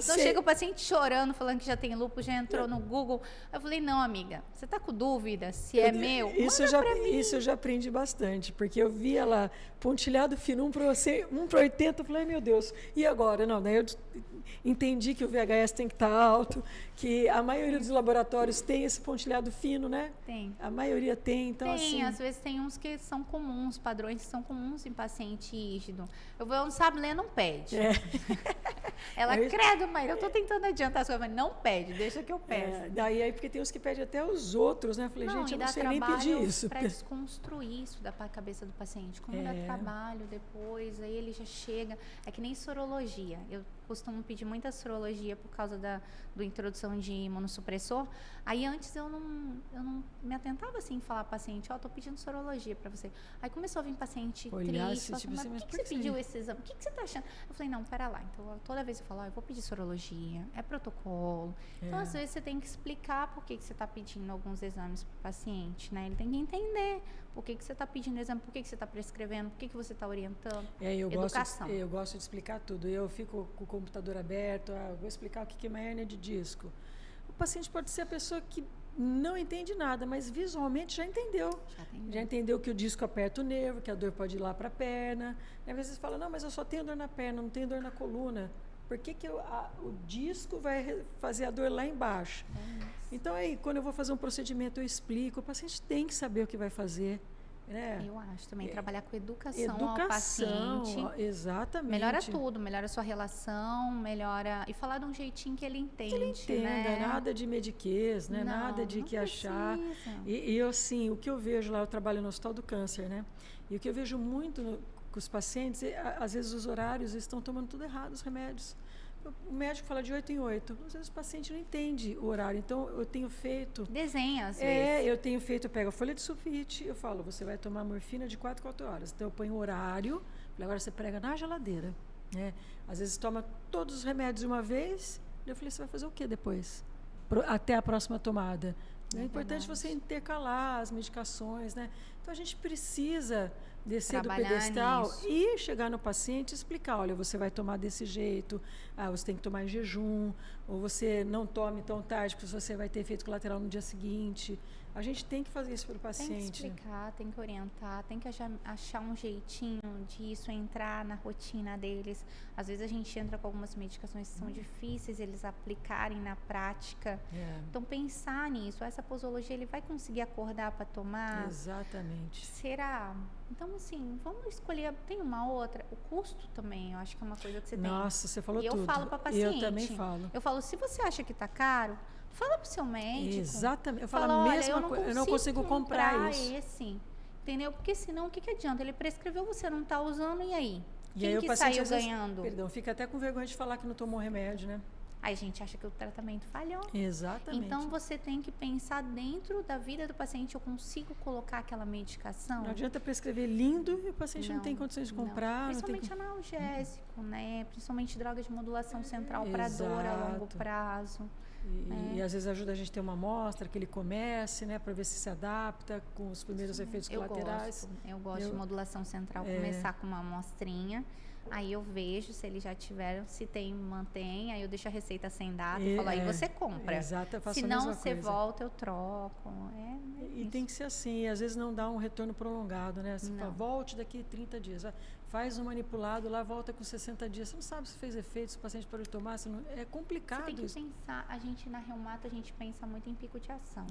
Speaker 2: Então chega o paciente chorando, falando que já tem lúpus, já entrou no Google. Eu falei, não, amiga, você tá com dúvida se é meu?
Speaker 1: Isso eu já aprendi bastante, porque eu vi ela pontilhado fino, 1 para 80, eu falei, meu Deus, e agora? Não, daí eu entendi que o VHS tem que estar alto, que a maioria dos laboratórios tem esse pontilhado fino, né?
Speaker 2: Tem.
Speaker 1: A maioria tem, então
Speaker 2: tem,
Speaker 1: assim...
Speaker 2: às vezes tem uns que são comuns, padrões que são comuns em paciente rígido. Eu vou, não sabe ler, não pede. Ela, credo, mãe, eu tô tentando adiantar as coisas, mas não pede, deixa que eu peço.
Speaker 1: Daí aí, porque tem uns que pedem até os outros, né? Eu falei, gente, eu não sei nem pedir isso.
Speaker 2: Para desconstruir isso da cabeça do paciente. Como dá trabalho depois, aí ele já chega. É que nem sorologia. Eu costumo pedir muita sorologia por causa do introdução de imunossupressor. Aí antes eu não me atentava assim em falar paciente, tô pedindo sorologia para você. Aí começou a vir paciente triste, assim, mas por que você pediu esse exame? O que você tá achando? Eu falei, não, pera lá. Então toda vez eu falo, eu vou pedir sorologia, é protocolo. Então às vezes você tem que explicar por que você está pedindo alguns exames para o paciente, né? Ele tem que entender por que você está pedindo exame, por que você está prescrevendo, por que você está orientando. Educação.
Speaker 1: Eu gosto de explicar tudo. Eu fico com o computador aberto, vou explicar o que é uma hérnia de disco. O paciente pode ser a pessoa que não entende nada, mas visualmente já entendeu. Já entendeu que o disco aperta o nervo, que a dor pode ir lá para a perna. Às vezes fala, não, mas eu só tenho dor na perna, não tenho dor na coluna. Por que o disco vai fazer a dor lá embaixo? Então, aí, quando eu vou fazer um procedimento, eu explico. O paciente tem que saber o que vai fazer. Né?
Speaker 2: Eu acho também, trabalhar com educação ao paciente.
Speaker 1: Exatamente.
Speaker 2: Melhora tudo, melhora a sua relação, melhora... E falar de um jeitinho que ele entende,
Speaker 1: que ele entenda,
Speaker 2: né?
Speaker 1: Nada de mediquês, né? Nada de que achar. E assim, o que eu vejo lá, eu trabalho no Hospital do Câncer, né? E o que eu vejo muito com os pacientes, às vezes os horários estão tomando tudo errado, os remédios. O médico fala de 8 em 8. Às vezes o paciente não entende o horário. Então, eu tenho feito...
Speaker 2: Desenha, às vezes.
Speaker 1: Eu pego a folha de sulfite, eu falo, você vai tomar morfina de 4 horas. Então, eu ponho o horário, agora você prega na geladeira. Né? Às vezes, toma todos os remédios de uma vez. Eu falei, você vai fazer o quê depois? Até a próxima tomada. É importante você intercalar as medicações, né? Então, a gente precisa descer do pedestal e chegar no paciente e explicar, olha, você vai tomar desse jeito, você tem que tomar em jejum, ou você não tome tão tarde, porque você vai ter efeito colateral no dia seguinte. A gente tem que fazer isso para o paciente.
Speaker 2: Tem que explicar, tem que orientar, tem que achar um jeitinho disso, entrar na rotina deles. Às vezes a gente entra com algumas medicações que são difíceis eles aplicarem na prática. Então, pensar nisso. Essa posologia, ele vai conseguir acordar para tomar?
Speaker 1: Exatamente.
Speaker 2: Será? Então, assim, vamos escolher. Tem uma outra. O custo também, eu acho que é uma coisa que você tem.
Speaker 1: Nossa, você falou tudo.
Speaker 2: E eu falo para paciente.
Speaker 1: Eu também falo.
Speaker 2: Eu falo, se você acha que está caro, fala pro seu médico.
Speaker 1: Exatamente. Eu falo a mesma coisa. Eu não consigo comprar isso.
Speaker 2: Esse, entendeu? Porque senão, o que adianta? Ele prescreveu, você não está usando, e aí?
Speaker 1: E aí
Speaker 2: Quem que saiu ganhando?
Speaker 1: Perdão, fica até com vergonha de falar que não tomou remédio, né?
Speaker 2: Aí a gente acha que o tratamento falhou.
Speaker 1: Exatamente.
Speaker 2: Então, você tem que pensar dentro da vida do paciente, eu consigo colocar aquela medicação?
Speaker 1: Não adianta prescrever lindo e o paciente não tem condições de comprar.
Speaker 2: Principalmente analgésico, né? Principalmente drogas de modulação central para dor a longo prazo.
Speaker 1: E às vezes ajuda a gente a ter uma amostra, que ele comece, né, para ver se adapta com os primeiros efeitos colaterais.
Speaker 2: Eu gosto de modulação central, começar com uma amostrinha, aí eu vejo se eles já tiveram, se tem, mantém, aí eu deixo a receita sem data e falo, aí você compra.
Speaker 1: Exato, eu faço
Speaker 2: se
Speaker 1: a
Speaker 2: não,
Speaker 1: mesma
Speaker 2: você
Speaker 1: coisa.
Speaker 2: volta, eu troco.
Speaker 1: E tem que ser assim, e às vezes não dá um retorno prolongado, né? Você fala, volte daqui 30 dias. Faz um manipulado, lá volta com 60 dias. Você não sabe se fez efeito, se o paciente parou de tomar. É complicado.
Speaker 2: Você tem que pensar, a gente na reumato, a gente pensa muito em pico de ação.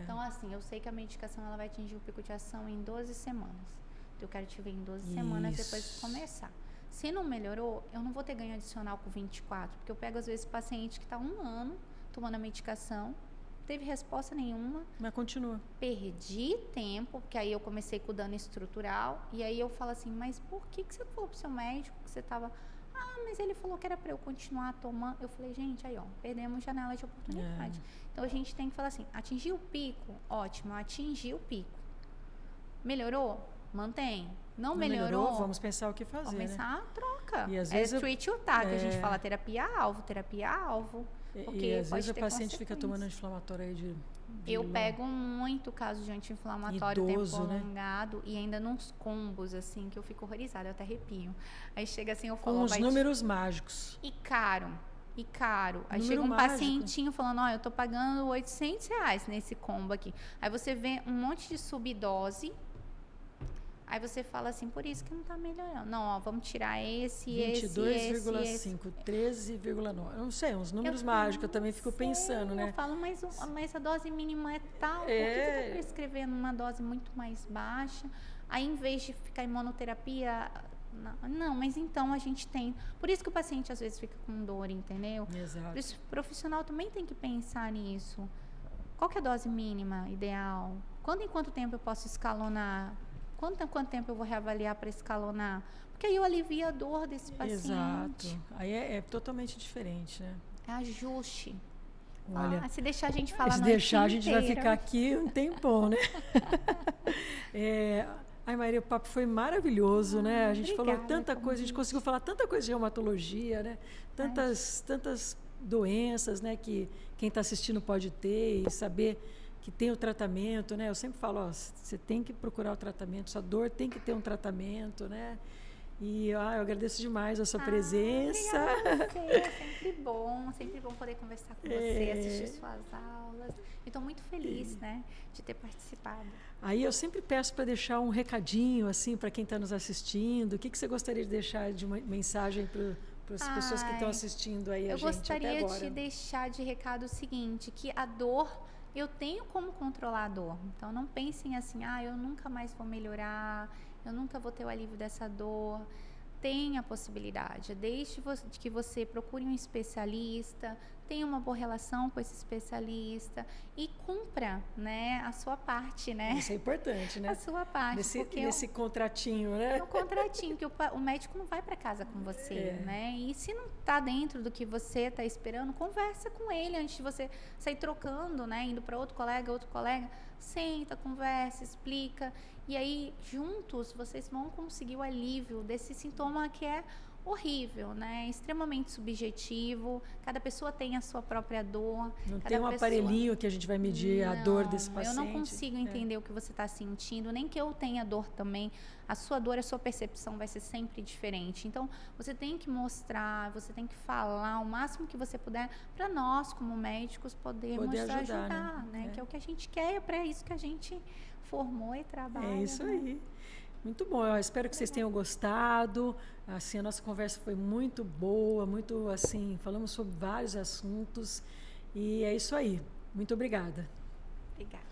Speaker 2: Então, assim, eu sei que a medicação ela vai atingir o pico de ação em 12 semanas. Então, eu quero te ver em 12 semanas depois de começar. Se não melhorou, eu não vou ter ganho adicional com 24, porque eu pego, às vezes, paciente que está 1 ano tomando a medicação, não teve resposta nenhuma.
Speaker 1: Mas continua.
Speaker 2: Perdi tempo, porque aí eu comecei com o dano estrutural, e aí eu falo assim, mas por que você não falou pro seu médico que você estava... mas ele falou que era para eu continuar tomando. Eu falei, gente, aí ó, perdemos janela de oportunidade. Então a gente tem que falar assim, atingir o pico, ótimo, atingir o pico. Melhorou? Mantém. Não melhorou?
Speaker 1: Vamos pensar o que fazer,
Speaker 2: vamos pensar,
Speaker 1: né?
Speaker 2: troca.
Speaker 1: E às vezes
Speaker 2: treat or target, a gente fala terapia-alvo. Porque
Speaker 1: e às vezes o paciente fica tomando anti-inflamatório aí de
Speaker 2: eu pego muito caso de anti-inflamatório
Speaker 1: idoso,
Speaker 2: tempo prolongado, né? E ainda nos combos, assim, que eu fico horrorizada, eu até arrepio. Aí chega assim, eu falo...
Speaker 1: Com os números mágicos.
Speaker 2: E caro. Aí chega
Speaker 1: mágico.
Speaker 2: Pacientinho falando, eu tô pagando R$800 nesse combo aqui. Aí você vê um monte de subdose... Aí você fala assim, por isso que não está melhorando. Não, vamos tirar esse,
Speaker 1: 22,5, 13,9. Eu não sei, uns números mágicos, eu também fico pensando, né?
Speaker 2: Eu falo, mas a dose mínima é tal, por que você está prescrevendo uma dose muito mais baixa? Aí, em vez de ficar em monoterapia... Não, mas então a gente tem... Por isso que o paciente, às vezes, fica com dor, entendeu?
Speaker 1: Exato.
Speaker 2: Por isso, o profissional também tem que pensar nisso. Qual que é a dose mínima ideal? Em quanto tempo eu posso escalonar? Quanto tempo eu vou reavaliar para escalonar? Porque aí eu alivio a dor desse paciente.
Speaker 1: Exato. Aí é totalmente diferente, né?
Speaker 2: É ajuste.
Speaker 1: Olha,
Speaker 2: se deixar a gente falar
Speaker 1: se deixar, a gente vai ficar aqui um tempão, né? Ai, Maria, o papo foi maravilhoso, né? A gente falou tanta coisa, a gente conseguiu falar tanta coisa de reumatologia, né? Tantas doenças, né? Que quem está assistindo pode ter e saber... que tem o tratamento, né? Eu sempre falo, você tem que procurar o tratamento, sua dor tem que ter um tratamento, né? E eu agradeço demais a sua presença.
Speaker 2: É sempre bom poder conversar com você, assistir suas aulas. Estou muito feliz, né, de ter participado.
Speaker 1: Aí eu sempre peço para deixar um recadinho, assim, para quem está nos assistindo. O que você gostaria de deixar de uma mensagem para as pessoas que estão assistindo aí a gente até agora?
Speaker 2: Eu gostaria de deixar de recado o seguinte, que a dor... Eu tenho como controlar a dor. Então, não pensem assim, eu nunca mais vou melhorar, eu nunca vou ter o alívio dessa dor. Tem a possibilidade. Desde que você procure um especialista, tenha uma boa relação com esse especialista e cumpra, né, a sua parte, né?
Speaker 1: Isso é importante, né?
Speaker 2: A sua parte.
Speaker 1: Nesse contratinho, né?
Speaker 2: No contratinho, que o médico não vai para casa com você, né? E se não está dentro do que você está esperando, conversa com ele antes de você sair trocando, né? Indo para outro colega. Senta, conversa, explica. E aí, juntos, vocês vão conseguir o alívio desse sintoma que é horrível, né? Extremamente subjetivo. Cada pessoa tem a sua própria dor.
Speaker 1: Não tem um aparelhinho que a gente vai medir a dor desse paciente.
Speaker 2: Eu não consigo entender o que você está sentindo, nem que eu tenha dor também. A sua dor, a sua percepção vai ser sempre diferente. Então, você tem que mostrar, você tem que falar o máximo que você puder para nós, como médicos, podermos ajudar, né? Que é o que a gente quer, é para isso que a gente formou e trabalha.
Speaker 1: É isso aí. Muito bom, eu espero que vocês tenham gostado. Assim, a nossa conversa foi muito boa, muito assim, falamos sobre vários assuntos e é isso aí. Muito obrigada.
Speaker 2: Obrigada.